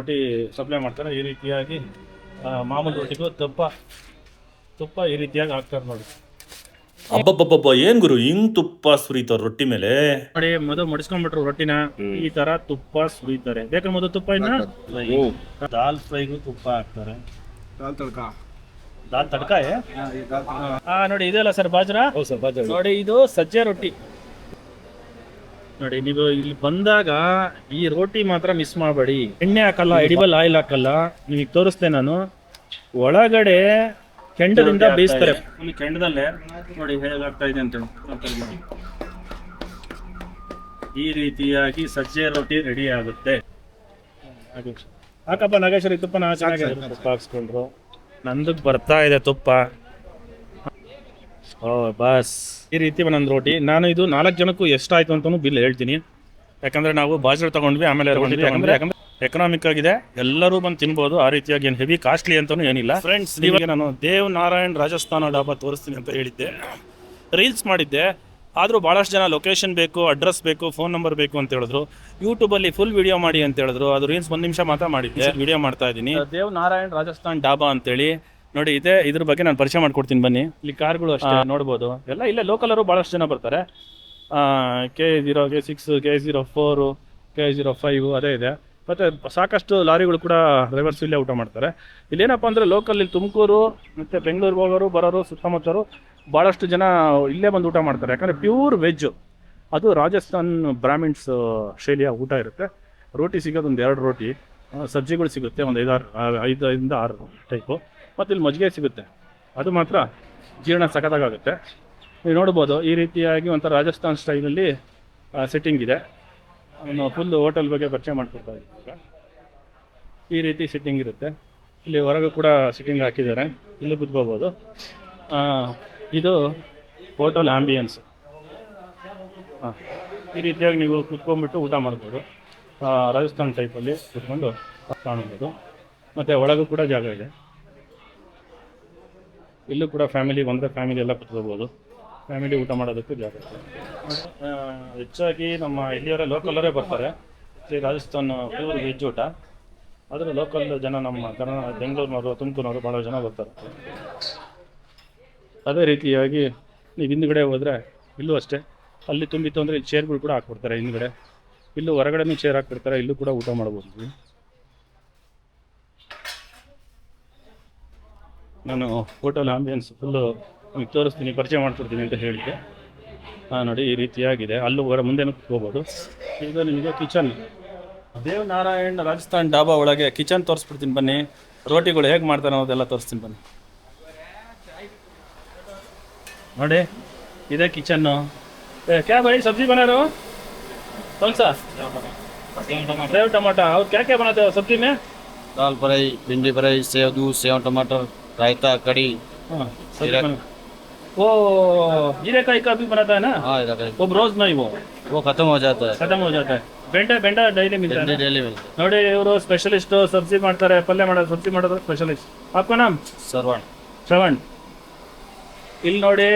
ರೋಟಿ supply ಮಾಡ್ತಾರೆ. ಈ ರೀತಿಯಾಗಿ ಮಾಮೂಲಿ ರೋಟಿಗೂ ತುಪ್ಪ ಈ ರೀತಿಯಾಗಿ ಹಾಕ್ತಾರೆ ನೋಡಿ. ಅಬ್ಬಬ್ಬಬ್ಬ ಏನ್ ಗುರು ಹಿಂಗ್ ತುಪ್ಪ ಸುರಿತಾರ ರೊಟ್ಟಿ ಮೇಲೆ. ನೋಡಿ ಮೊದಲು ಮಡಿಸ್ಕೊಂಡ್ಬಿಟ್ರು ರೊಟ್ಟಿನ ಈ ತರ ತುಪ್ಪ ಸುರಿತಾರೆ. ಬೇಕಾದ್ರೆ ಮೊದಲು ತುಪ್ಪ ಇನ್ನ ದಾಲ್ ಫ್ರೈಗೂ ತುಪ್ಪ ಹಾಕ್ತಾರೆ. ದಾಲ್ ತಡ್ಕ ನೋಡಿ ಇದೆಲ್ಲ ಸರ್ ಬಾಜ್ರಾ. ನೋಡಿ ಇದು ಸಜ್ಜೆ ರೊಟ್ಟಿ. ನೋಡಿ ನೀವು ಇಲ್ಲಿ ಬಂದಾಗ ಈ ರೋಟಿ ಮಾತ್ರ ಮಿಸ್ ಮಾಡಬೇಡಿ. ಎಣ್ಣೆ ಹಾಕಲ್ಲ, ಎಡಿಬಲ್ ಆಯಿಲ್ ಹಾಕಲ್ಲ. ನಿಮಗೆ ತೋರಿಸ್ತೆ ನಾನು. ಒಳಗಡೆ ಕೆಂಡದಿಂದ ಬೇಯಿಸ್ತಾರೆ. ಕೆಂಡದಲ್ಲೇ ನೋಡಿ ಹೇಗಾಗ್ತಾ ಇದೆ ಅಂತ. ಈ ರೀತಿಯಾಗಿ ಸಜ್ಜೆ ರೊಟ್ಟಿ ರೆಡಿ ಆಗುತ್ತೆ. ಹಾಕಪ್ಪ ನಾಗೇಶ್ವರಿ ತುಪ್ಪನ ಚೆನ್ನಾಗಿ ತುಪ್ಪ ಹಾಕ್ಸ್ಕೊಂಡ್ರು. ನಂದಕ್ಕೆ ಬರ್ತಾ ಇದೆ ತುಪ್ಪ. ಓ ಬಸ್ ಈ ರೀತಿ ಒಂದೊಂದು ರೋಟಿ. ನಾನು ಇದು 4 ಜನಕ್ಕೂ ಎಷ್ಟಾಯ್ತು ಅಂತಲೂ ಬಿಲ್ ಹೇಳ್ತೀನಿ. ಯಾಕಂದ್ರೆ ನಾವು ಬಾಜ್ರಾ ತಗೊಂಡ್ವಿ, ಆಮೇಲೆ ಯಾಕಂದ್ರೆ ಎಕನಾಮಿಕ್ ಆಗಿದೆ, ಎಲ್ಲರೂ ಬಂದು ತಿನ್ಬೋದು. ಆ ರೀತಿಯಾಗಿ ಏನು ಹೆವಿ ಕಾಸ್ಟ್ಲಿ ಅಂತಲೂ ಏನಿಲ್ಲ. ಫ್ರೆಂಡ್ಸ್, ನಿಮಗೆ ನಾನು ದೇವ್ ನಾರಾಯಣ್ ರಾಜಸ್ಥಾನ ಡಾಬಾ ತೋರಿಸ್ತೀನಿ ಅಂತ ಹೇಳಿದ್ದೆ, ರೀಲ್ಸ್ ಮಾಡಿದ್ದೆ. ಆದರೂ ಭಾಳಷ್ಟು ಜನ ಲೊಕೇಶನ್ ಬೇಕು, ಅಡ್ರೆಸ್ ಬೇಕು, ಫೋನ್ ನಂಬರ್ ಬೇಕು ಅಂತ ಹೇಳಿದ್ರು. ಯೂಟ್ಯೂಬಲ್ಲಿ ಫುಲ್ ವಿಡಿಯೋ ಮಾಡಿ ಅಂತ ಹೇಳಿದ್ರು. ಅದು ರೀಲ್ಸ್ 1 ನಿಮಿಷ ಮಾತ್ರ ಮಾಡಿದ್ದೆ. ವಿಡಿಯೋ ಮಾಡ್ತಾ ಇದ್ದೀನಿ. ದೇವ್ ನಾರಾಯಣ್ ರಾಜಸ್ಥಾನ್ ಡಾಬಾ ಅಂತೇಳಿ ನೋಡಿ ಇದೆ. ಇದ್ರ ಬಗ್ಗೆ ನಾನು ಪರಿಚಯ ಮಾಡ್ಕೊಡ್ತೀನಿ ಬನ್ನಿ. ಇಲ್ಲಿ ಕಾರ್ಗಳು ಅಷ್ಟೇ ನೋಡ್ಬೋದು. ಎಲ್ಲ ಇಲ್ಲೇ ಲೋಕಲರು ಭಾಳಷ್ಟು ಜನ ಬರ್ತಾರೆ. K0, K6, K04, K05 ಅದೇ ಇದೆ. ಮತ್ತು ಸಾಕಷ್ಟು ಲಾರಿಗಳು ಕೂಡ ಡ್ರೈವರ್ಸ್ ಇಲ್ಲೇ ಊಟ ಮಾಡ್ತಾರೆ. ಇಲ್ಲೇನಪ್ಪ ಅಂದರೆ ಲೋಕಲ್ ಇಲ್ಲಿ ತುಮಕೂರು ಮತ್ತು ಬೆಂಗಳೂರು ಹೋಗೋರು ಬರೋರು ಸುತ್ತಮುತ್ತರು ಭಾಳಷ್ಟು ಜನ ಇಲ್ಲೇ ಬಂದು ಊಟ ಮಾಡ್ತಾರೆ. ಯಾಕಂದರೆ ಪ್ಯೂರ್ ವೆಜ್ಜು. ಅದು ರಾಜಸ್ಥಾನ್ ಬ್ರಾಹ್ಮಿಣ್ಸ್ ಶೈಲಿಯ ಊಟ ಇರುತ್ತೆ. ರೋಟಿ ಸಿಗೋದು ಒಂದು 2 ರೋಟಿ, ಸಬ್ಜಿಗಳು ಸಿಗುತ್ತೆ ಒಂದು 5ರಿಂದ 6 ಟೈಪು. ಮತ್ತು ಇಲ್ಲಿ ಮಜ್ಜಿಗೆ ಸಿಗುತ್ತೆ. ಅದು ಮಾತ್ರ ಜೀರ್ಣ ಸಖತ್ತಾಗುತ್ತೆ. ನೀವು ನೋಡ್ಬೋದು ಈ ರೀತಿಯಾಗಿ ಒಂಥರ ರಾಜಸ್ಥಾನ್ ಸ್ಟೈಲಲ್ಲಿ ಸೆಟ್ಟಿಂಗ್ ಇದೆ. ನಾನು ಫುಲ್ ಹೋಟೆಲ್ ಬಗ್ಗೆ ಪರಿಚಯ ಮಾಡ್ಕೊಡ್ತಾ ಇದ್ದೀನಿ. ಈ ರೀತಿ ಸಿಟ್ಟಿಂಗ್ ಇರುತ್ತೆ. ಇಲ್ಲಿ ಹೊರಗೆ ಕೂಡ ಸಿಟ್ಟಿಂಗ್ ಹಾಕಿದ್ದಾರೆ, ಇಲ್ಲಿ ಕೂತ್ಕೋಬೋದು. ಇದು ಹೋಟೆಲ್ ಆಂಬಿಯನ್ಸ್. ಈ ರೀತಿಯಾಗಿ ನೀವು ಕೂತ್ಕೊಂಡ್ಬಿಟ್ಟು ಊಟ ಮಾಡ್ಬೋದು. ರಾಜಸ್ಥಾನ್ ಟೈಪಲ್ಲಿ ಕೂತ್ಕೊಂಡು ಕಾಣ್ಬೋದು. ಮತ್ತು ಒಳಗೂ ಕೂಡ ಜಾಗ ಇದೆ. ಇಲ್ಲೂ ಕೂಡ ಫ್ಯಾಮಿಲಿ ಬಂದರೆ ಫ್ಯಾಮಿಲಿ ಎಲ್ಲ ಕೂತ್ಕೋಬೋದು. ಫ್ಯಾಮಿಲಿ ಊಟ ಮಾಡೋದಕ್ಕೂ ಜಾಗ ಇದೆ. ಹೆಚ್ಚಾಗಿ ನಮ್ಮ ಇಲ್ಲಿಯವರೇ ಲೋಕಲರೇ ಬರ್ತಾರೆ. ಈ ರಾಜಸ್ಥಾನ್ ಪ್ಯೂರ್ ವೆಜ್ ಊಟ. ಆದರೆ ಲೋಕಲ್ ಜನ ನಮ್ಮ ಬೆಂಗಳೂರಿನವರು, ತುಮಕೂರಿನವರು ಭಾಳ ಜನ ಬರ್ತಾರೆ. ಅದೇ ರೀತಿಯಾಗಿ ನೀವು ಹಿಂದುಗಡೆ ಹೋದರೆ ಇಲ್ಲೂ ಅಷ್ಟೇ. ಅಲ್ಲಿ ತುಂಬಿತ್ತು ಅಂದರೆ ಇಲ್ಲಿ ಚೇರ್ಗಳು ಕೂಡ ಹಾಕ್ಬಿಡ್ತಾರೆ ಹಿಂದುಗಡೆ. ಇಲ್ಲೂ ಹೊರಗಡೆನೂ ಚೇರ್ ಹಾಕ್ಬಿಡ್ತಾರೆ. ಇಲ್ಲೂ ಕೂಡ ಊಟ ಮಾಡ್ಬೋದು. ನಾನು ಹೋಟೆಲ್ ಆಂಬಿಯನ್ಸ್ ಫುಲ್ಲು ನಿಮಗೆ ತೋರಿಸ್ತೀನಿ, ಪರಿಚಯ ಮಾಡ್ಕೊಡ್ತೀನಿ ಅಂತ ಹೇಳಿದ್ದೆ. ನೋಡಿ ಈ ರೀತಿಯಾಗಿದೆ. ಅಲ್ಲೂ ಮುಂದೆನೂ ಹೋಗ್ಬೋದು. ಈಗ ನಿಮಗೆ ಕಿಚನ್, ದೇವ್ ನಾರಾಯಣ್ ರಾಜಸ್ಥಾನ್ ಡಾಬಾ ಒಳಗೆ ಕಿಚನ್ ತೋರಿಸ್ಬಿಡ್ತೀನಿ ಬನ್ನಿ. ರೋಟಿಗಳು ಹೇಗೆ ಮಾಡ್ತಾರೆ ಅನ್ನೋದೆಲ್ಲ ತೋರಿಸ್ತೀನಿ ಬನ್ನಿ. ನೋಡಿ ಇದೇ ಕಿಚನ್ನು. ಕ್ಯಾ ಭಾई सब्जी बना रहे हो? कौन सा? सेव टमाटर. और क्या क्या बनाते हो सब्जी में? दाल फ्राई, भिंडी फ्राई, सेव दूध, सेव टमाटर, रायता, कड़ी। वो जीरेकाई का भी बनाता है ना? हाँ, वो रोज नहीं, वो खत्म हो जाता है। ಬೆಂಡ ಡೈಲಿ ಮಿಲ್ತಾ है. डेली मिलता ನೋಡಿ ಇವರು ಸ್ಪೆಷಲಿಸ್ಟ್. ಸಬ್ಜಿ ಮಾಡ್ತಾರೆ, ಪಲ್ಯ ಮಾಡೋದು, ಸಬ್ಜಿ ಮಾಡೋದು ಸ್ಪೆಷಲಿಸ್ಟ್. आपका नाम? ಶ್ರವಣ್. ಇಲ್ಲಿ ನೋಡಿ,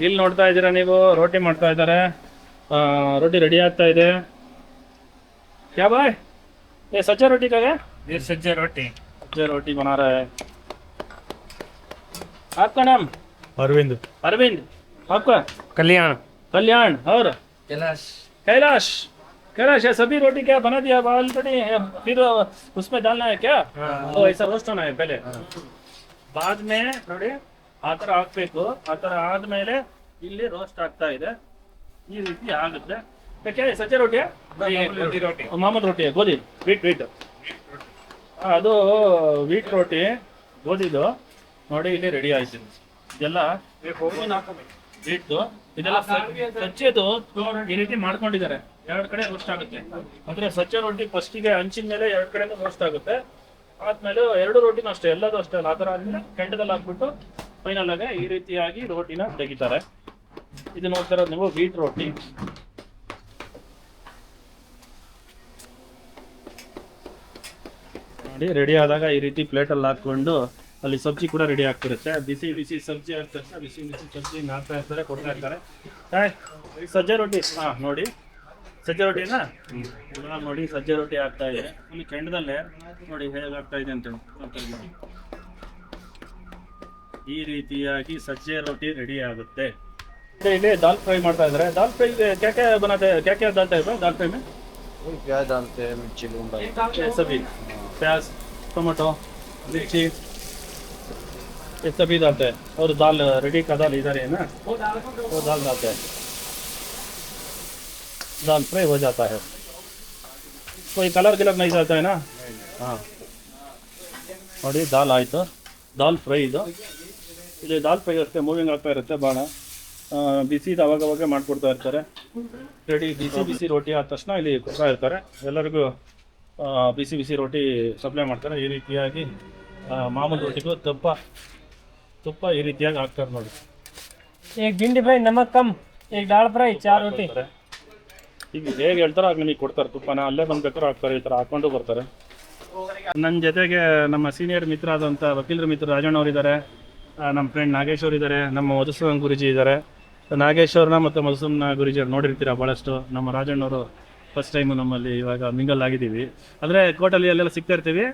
ಇಲ್ಲಿ ನೋಡ್ತಾ ಇದ್ದೀರಾ ನೀವು, ರೋಟಿ ಮಾಡ್ತಾ ಇದ್ದಾರೆ. ರೋಟಿ ರೆಡಿ ಆಗ್ತಾ ಇದೆ. क्या भाई ये सच्चा रोटी का है? ये सज्जा रोटी। सच्चा रोटी बना रहा है. आपका नाम? अरविंद। आपका? कल्याण. और कैलाश. ये सभी रोटी क्या बना दिया ऑलरेडी? फिर उसमें डालना है क्या? तो ऐसा रोस्ट होना है पहले. बाद में ನೋಡಿ ಆ ಥರ ಹಾಕಬೇಕು. ಆ ಥರ ಆದಮೇಲೆ ಇಲ್ಲಿ ರೋಸ್ಟ್ ಆಗ್ತಾ ಇದೆ. ಈ ರೀತಿ ಆಗುತ್ತೆ. ಸಜ್ಜೆ ರೋಟಿ, ಮಾಮೂಲು ರೋಟಿ, ಗೋಧಿ ವೀಟ್. ಅದು ವೀಟ್ ರೋಟಿ ಗೋಧಿದು. ನೋಡಿ ಇಲ್ಲಿ ರೆಡಿ ಆಯ್ತು. ಇದೆಲ್ಲ ವೀಟ್ದು. ಇದೆಲ್ಲ ಸಜ್ಜೆದು ಈ ರೀತಿ ಮಾಡ್ಕೊಂಡಿದ್ದಾರೆ. 2 ಕಡೆ ರೋಸ್ಟ್ ಆಗುತ್ತೆ. ಅಂದ್ರೆ ಸಜ್ಜೆ ರೊಟ್ಟಿ ಫಸ್ಟಿಗೆ ಹಂಚಿನ ಮೇಲೆ 2 ಕಡೆ ರೋಸ್ಟ್ ಆಗುತ್ತೆ. ಆದ್ಮೇಲೆ 2 ರೋಟಿನೂ ಅಷ್ಟೇ, ಎಲ್ಲದೂ ಅಷ್ಟೇ ಅಲ್ಲ. ಆ ಥರ ಆದ್ಮೇಲೆ ಕೆಂಡದಲ್ಲಿ ಹಾಕ್ಬಿಟ್ಟು ಫೈನಲ್ ಆಗಿ ಈ ರೀತಿಯಾಗಿ ರೋಟಿನ ತೆಗಿತಾರೆ. ಇದು ನೋಡ್ತಾ ಇರೋದು ನೀವು ವೀಟ್ ರೋಟಿ. ನೋಡಿ ರೆಡಿ ಆದಾಗ ಈ ರೀತಿ ಪ್ಲೇಟಲ್ಲಿ ಹಾಕ್ಕೊಂಡು ಅಲ್ಲಿ ಸಬ್ಜಿ ಕೂಡ ರೆಡಿ ಆಗ್ತಿರುತ್ತೆ. ಬಿಸಿ ಸಬ್ಜಿ ಆಗ್ತಿರುತ್ತೆ. ಬಿಸಿ ಸಬ್ಜಿ ಹಾಕ್ತಾ ಇರ್ತಾರೆ, ಕೊಡ್ತಾ ಇರ್ತಾರೆ. ಸಜ್ಜೆ ರೊಟ್ಟಿ ನೋಡಿ ಸಜ್ಜೆ ರೊಟ್ಟಿನಾ ಇವಾಗ ನೋಡಿ ಸಜ್ಜೆ ರೊಟ್ಟಿ ಆಗ್ತಾ ಇದೆ ಇಲ್ಲಿ ಕೆಂಡದಲ್ಲೇ ನೋಡಿ ಹೇಗೆ ಆಗ್ತಾ ಇದೆ ಅಂತ ಹೇಳಿ. ಈ ರೀತಿಯಾಗಿ ಸಜ್ಜೆ ರೊಟ್ಟಿ ರೆಡಿ ಆಗುತ್ತೆ. ಇಲ್ಲಿ ದಾಲ್ ಫ್ರೈ ಮಾಡ್ತಾ ಇದ್ದಾರೆ. ದಾಲ್ ಫ್ರೈ क्या क्या बनाते हैं, क्या क्या डालते हैं दाल फ्राई में? प्याज डालते हैं, मिर्ची लूंगा, ये सभी प्याज टमाटो मिर्ची ये सभी डालते हैं और दाल रेडी का दाल इधर है ना वो दाल डालते हैं. दाल फ्राई हो जाता है. कोई कलर गिलर नहीं डालता है ना. हाँ ನೋಡಿ ದಾಲ್ ಆಯಿತು. ದಾಲ್ ಫ್ರೈ ಇದು. ಇಲ್ಲಿ ದಾಲ್ ಫ್ರೈ ಅಷ್ಟೇ ಮೂವಿಂಗ್ ಆಗ್ತಾ ಇರುತ್ತೆ ಭಾಳ. ಬಿಸಿದು ಅವಾಗವಾಗ ಮಾಡಿಕೊಡ್ತಾ ಇರ್ತಾರೆ. ರೆಡಿ ಬಿಸಿ ಬಿಸಿ ರೋಟಿ ಆದ ತಕ್ಷಣ ಇಲ್ಲಿ ಕೊಡ್ತಾ ಇರ್ತಾರೆ ಎಲ್ಲರಿಗೂ. ಬಿಸಿ ಬಿಸಿ ರೋಟಿ ಸಪ್ಲೈ ಮಾಡ್ತಾರೆ. ಈ ರೀತಿಯಾಗಿ ಮಾಮೂಲು ರೋಟಿಗೂ ತುಪ್ಪ ಈ ರೀತಿಯಾಗಿ ಹಾಕ್ತಾರೆ ನೋಡಿ. एक भिंडी फ्राई नमक कम, एक दाल फ्राई, 4 रोटी. ಈಗ ಹೇಗೆ ಹೇಳ್ತಾರೋ ಆಗ ನಿಮಗೆ ಕೊಡ್ತಾರೆ ತುಪ್ಪನ. ಅಲ್ಲೇ ಬಂದ್ಬೇಕಾದ್ರೆ ಹಾಕ್ತಾರೆ. ಈ ಥರ ಹಾಕ್ಕೊಂಡು ಬರ್ತಾರೆ. ನನ್ನ ಜೊತೆಗೆ ನಮ್ಮ ಸೀನಿಯರ್ ಮಿತ್ರ ಆದಂಥ ವಕೀಲರ ಮಿತ್ರ ರಾಜಣ್ಣ ಅವರಿದ್ದಾರೆ. ನಮ್ಮ ಫ್ರೆಂಡ್ ನಾಗೇಶ್ ಅವರಿದ್ದಾರೆ. ನಮ್ಮ ಮಧುಸೂದನ್ ಗುರುಜಿ ಇದ್ದಾರೆ. ನಾಗೇಶ್ ಅವ್ರನ್ನ ಮತ್ತು ಮಧುಸೂದನ್ ಗುರುಜಿ ಅವ್ರು ನೋಡಿರ್ತೀರ ಭಾಳಷ್ಟು. ನಮ್ಮ ರಾಜಣ್ಣವರು ಫಸ್ಟ್ ಟೈಮು ನಮ್ಮಲ್ಲಿ ಇವಾಗ ಮಿಂಗಲ್ ಆಗಿದ್ದೀವಿ. ಅಂದರೆ ಕೋರ್ಟಲ್ಲಿ ಅಲ್ಲೆಲ್ಲ ಸಿಗ್ತಾ ಇರ್ತೀವಿ.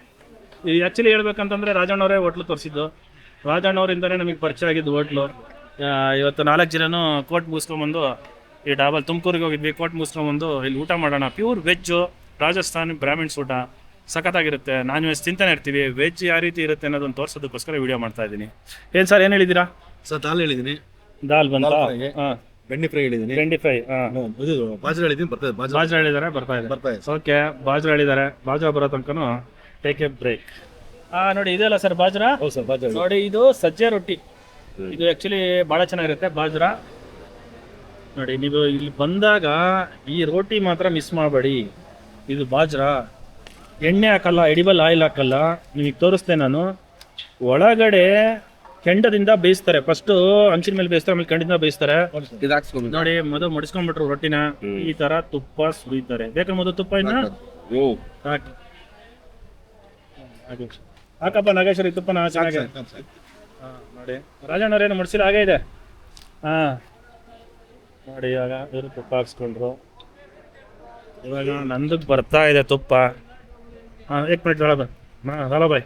ಈ ಆ್ಯಕ್ಚುಲಿ ಹೇಳ್ಬೇಕಂತಂದರೆ ರಾಜಣ್ಣವರೇ ಹೋಟ್ಲು ತೋರಿಸಿದ್ದು. ರಾಜಣ್ಣವರಿಂದನೇ ನಮಗೆ ಪರಿಚಯ ಆಗಿದ್ದು ಹೋಟ್ಲು. ಇವತ್ತು 4 ಜನನು ಕೋರ್ಟ್ ಮುಗಿಸ್ಕೊಂಬಂದು ಈ ಡಾಬಲ್ ತುಮಕೂರಿಗೆ ಹೋಗಿದ್ವಿ. ಕೋರ್ಟ್ ಮುಗಿಸ್ಕೊಂಬಂದು ಇಲ್ಲಿ ಊಟ ಮಾಡೋಣ. ಪ್ಯೂರ್ ವೆಜ್ಜು ರಾಜಸ್ಥಾನಿ ಬ್ರಾಹ್ಮಿಣ್ಸ್ ಊಟ ಸಖತ್ತಾಗಿರುತ್ತೆ. ನಾನ್ ವೆಜ್ ತಿಂತಾನೆ ಇರ್ತೀವಿ. ವೆಜ್ ಯಾವ ರೀತಿ ಇರುತ್ತೆ ಅನ್ನೋದನ್ನು ತೋರಿಸೋದಕ್ಕೋಸ್ಕರ ವಿಡಿಯೋ ಮಾಡ್ತಾ ಇದ್ದೀನಿ. ಏನು ಸರ್ ಏನು ಹೇಳಿದ್ದೀರಾ? ಸರ್ ದಾಲ್ ಹೇಳಿದ್ದೀನಿ, ದಾಲ್ ಬಂತ, ಹಾಂ ಬೆಂಡಿ ಫ್ರೈ ಹೇಳಿದ್ದೀನಿ, ಬೆಂಡಿ ಫ್ರೈ, ಹಾಂ ಇದು ಬಾಜ್ರಾ ಹೇಳಿದ್ದೀನಿ, ಬರ್ತದೆ ಬಾಜ್ರಾ ಹೇಳಿದ್ದಾರೆ, ಬರ್ತಾ ಇದೆ. ಓಕೆ ಬಾಜ್ರಾ ಹೇಳಿದ್ದಾರೆ. ಬಾಜ್ರಾ ಬರೋ ತನಕನೂ ಟೇಕ್ ಎ ಬ್ರೇಕ್. ನೋಡಿ ಇದೆಲ್ಲ ಸರ್ ಬಾಜ್ರಾ. ಹೌದು ಸರ್ ಬಾಜ್ರಾ ನೋಡಿ ಇದು ಸಜ್ಜೆ ರೊಟ್ಟಿ. ಇದು ಆ್ಯಕ್ಚುಲಿ ಭಾಳ ಚೆನ್ನಾಗಿರುತ್ತೆ ಬಾಜ್ರಾ. ನೋಡಿ ನೀವು ಇಲ್ಲಿ ಬಂದಾಗ ಈ ರೋಟಿ ಮಾತ್ರ ಮಿಸ್ ಮಾಡಬೇಡಿ. ಇದು ಬಾಜ್ರಾ. ಎಣ್ಣೆ ಹಾಕಲ್ಲ, ಎಡಿಬಲ್ ಆಯಿಲ್ ಹಾಕಲ್ಲ. ನಿಮಗೆ ತೋರಿಸ್ತೇನೆ ನಾನು. ಒಳಗಡೆ ಕೆಂಡದಿಂದ ಬೇಯಿಸ್ತಾರೆ. ಫಸ್ಟು ಹಂಚಿನ ಮೇಲೆ ಬೇಯಿಸ್ತಾರೆ, ಆಮೇಲೆ ಕೆಂಡದಿಂದ ಬೇಯಿಸ್ತಾರೆ. ನೋಡಿ ಮೊದಲು ಮಡಿಸ್ಕೊಂಡ್ಬಿಟ್ರು ರೊಟ್ಟಿನ. ಈ ತರ ತುಪ್ಪ ಸುರಿತಾರೆ. ಬೇಕಾ ಮೊದಲು ತುಪ್ಪ ಇನ್ನ ಹಾಕಿ ಹಾಕಪ್ಪ ನಾಗೇಶ್ವರಿ ತುಪ್ಪನ ಚೆನ್ನಾಗಿ. ನೋಡಿ ರಾಜಣ್ಣವ್ರೇನು ಮುಡ್ಸಿಲ್ಲ ಹಾಗೆ ಇದೆ. ನೋಡಿ ಇವಾಗ ಇವರು ತುಪ್ಪ ಹಾಕ್ಸ್ಕೊಂಡ್ರು. ಇವಾಗ ನಂದಕ್ಕೆ ಬರ್ತಾ ಇದೆ ತುಪ್ಪ. एक मिनट ज़रा हेलो भाई.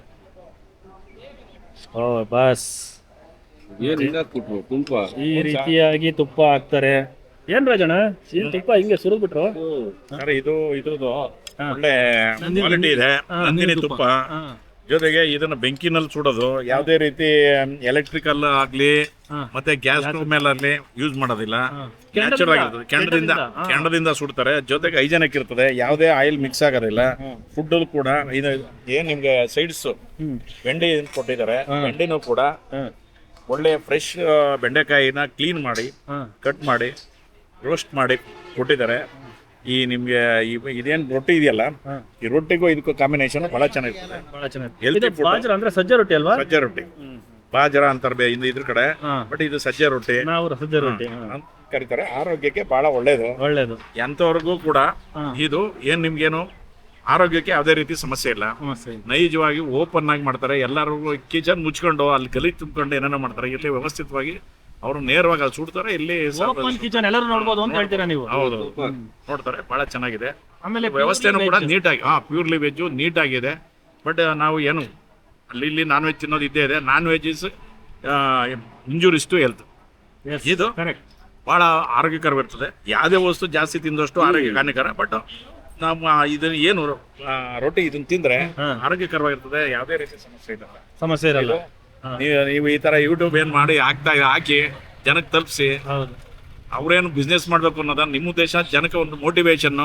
ಓ ಬಸ್ ಈ ರೀತಿಯಾಗಿ ತುಪ್ಪ ಹಾಕ್ತಾರೆ. ಏನ್ ರಾಜಣ್ಣ ಏನ್ ತುಪ್ಪ ಹಿಂಗೆ ಸುರಿದ್ಬಿಟ್ರು? ಇದು ಇದ್ರದ್ದು ಒಳ್ಳೆ ಕ್ವಾಲಿಟಿ ಇದೆ. ನಂದಿನಿ ತುಪ್ಪ ಜೊತೆಗೆ ಇದನ್ನ ಬೆಂಕಿನಲ್ಲಿ ಸುಡೋದು. ಯಾವುದೇ ರೀತಿ ಎಲೆಕ್ಟ್ರಿಕಲ್ ಆಗ್ಲಿ ಮತ್ತೆ ಗ್ಯಾಸ್ ಸ್ಟವ್ ಮೇಲಾಗ್ಲಿ ಯೂಸ್ ಮಾಡೋದಿಲ್ಲ. ನ್ಯಾಚುರಲ್ ಆಗಿರ್ತದೆ. ಕೆಂಡದಿಂದ ಸುಡ್ತಾರೆ. ಜೊತೆಗೆ ಹೈಜೆನಿಕ್ ಇರ್ತದೆ. ಯಾವುದೇ ಆಯಿಲ್ ಮಿಕ್ಸ್ ಆಗೋದಿಲ್ಲ. ಫುಡ್ ಕೂಡ ಇದು ಏನ್ ನಿಮ್ಗೆ ಸೈಡ್ಸ್ ಬೆಂಡೆ ಕೊಟ್ಟಿದ್ದಾರೆ. ಬೆಂಡೆನೂ ಕೂಡ ಒಳ್ಳೆ ಫ್ರೆಶ್ ಬೆಂಡೆಕಾಯಿನ ಕ್ಲೀನ್ ಮಾಡಿ ಕಟ್ ಮಾಡಿ ರೋಸ್ಟ್ ಮಾಡಿ ಕೊಟ್ಟಿದ್ದಾರೆ. ಈ ನಿಮ್ಗೆ ಇದೇನ್ ರೊಟ್ಟಿ ಇದೆಯಲ್ಲ, ಈ ರೊಟ್ಟಿಗೂ ಇದಕ್ಕೂ ಕಾಂಬಿನೇಷನ್ ಬಹಳ ಚೆನ್ನಾಗಿರ್ತದೆ. ಬಹಳ ಚೆನ್ನಾಗಿ. ಬಾಜ್ರಾ ಅಂದ್ರೆ ಸಜ್ಜೆ ರೊಟ್ಟಿ ಅಲ್ವಾ? ಸಜ್ಜೆ ರೊಟ್ಟಿ ಬಾಜ್ರಾ ಅಂತಾರೆ ಇದ್ರ ಕಡೆ, ಬಟ್ ಇದು ಸಜ್ಜೆ ರೊಟ್ಟಿ ನಾವು ಸಜ್ಜೆ ರೊಟ್ಟಿ ಅಂತ ಕರೀತಾರೆ. ಆರೋಗ್ಯಕ್ಕೆ ಬಹಳ ಒಳ್ಳೇದು. ಎಂತವ್ರಿಗೂ ಕೂಡ ಇದು ಏನ್ ನಿಮ್ಗೇನು ಆರೋಗ್ಯಕ್ಕೆ ಯಾವುದೇ ರೀತಿ ಸಮಸ್ಯೆ ಇಲ್ಲ. ನೈಜವಾಗಿ ಓಪನ್ ಆಗಿ ಮಾಡ್ತಾರೆ. ಎಲ್ಲರಿಗೂ ಕಿಚನ್ ಮುಚ್ಕೊಂಡು ಅಲ್ಲಿ ಗಲೀಜ್ ತುಂಬಿಕೊಂಡು ಏನೇನೋ ಮಾಡ್ತಾರೆ. ಇಲ್ಲಿ ವ್ಯವಸ್ಥಿತವಾಗಿ ಅವರು ನೇರವಾಗಿ ಅಲ್ಲಿ ಸುಡ್ತಾರೆ. ಇಲ್ಲಿ ಕಿಚನ್ ಎಲ್ಲರೂ ನೋಡ್ಬೋದು ಅಂತ ಹೇಳ್ತೀರಾ ನೀವು? ಹೌದು ನೋಡ್ತಾರೆ. ಬಹಳ ಚೆನ್ನಾಗಿದೆ. ಆಮೇಲೆ ವ್ಯವಸ್ಥೆನೂ ಕೂಡ ನೀಟಾಗಿ ಪ್ಯೂರ್ಲಿ ವೆಜ್ ನೀಟಾಗಿದೆ. ಬಟ್ ನಾವು ಏನು ಅಲ್ಲಿ ನಾನ್ ವೆಜ್ ತಿನ್ನೋದು ಇದ್ದೇ ಇದೆ. Non veg is injuries to health. ಇದು ಬಹಳ ಆರೋಗ್ಯಕರವಿರ್ತದೆ. ಯಾವುದೇ ವಸ್ತು ಜಾಸ್ತಿ ತಿಂದಷ್ಟು ಆರೋಗ್ಯ ಹಾನಿಕರ. ಬಟ್ ನಮ್ಮ ಇದನ್ನ ಏನು ರೊಟ್ಟಿ ಇದನ್ನ ತಿಂದ್ರೆ ಆರೋಗ್ಯಕರವಾಗಿರ್ತದೆ. ಯಾವುದೇ ರೀತಿ ಸಮಸ್ಯೆ ಇರಲ್ಲ. ನೀವು ಈ ತರ ಯೂಟ್ಯೂಬ್ ಏನ್ ಮಾಡಿ ಹಾಕಿ ಜನಕ್ಕೆ ತಲುಪಿಸಿ ಅವ್ರೇನು ಬಿಸ್ನೆಸ್ ಮಾಡ್ಬೇಕು ಅನ್ನೋದನ್ನ ನಿಮ್ಮ ಉದ್ದೇಶ. ಜನಕ್ಕೆ ಒಂದು ಮೋಟಿವೇಶನ್,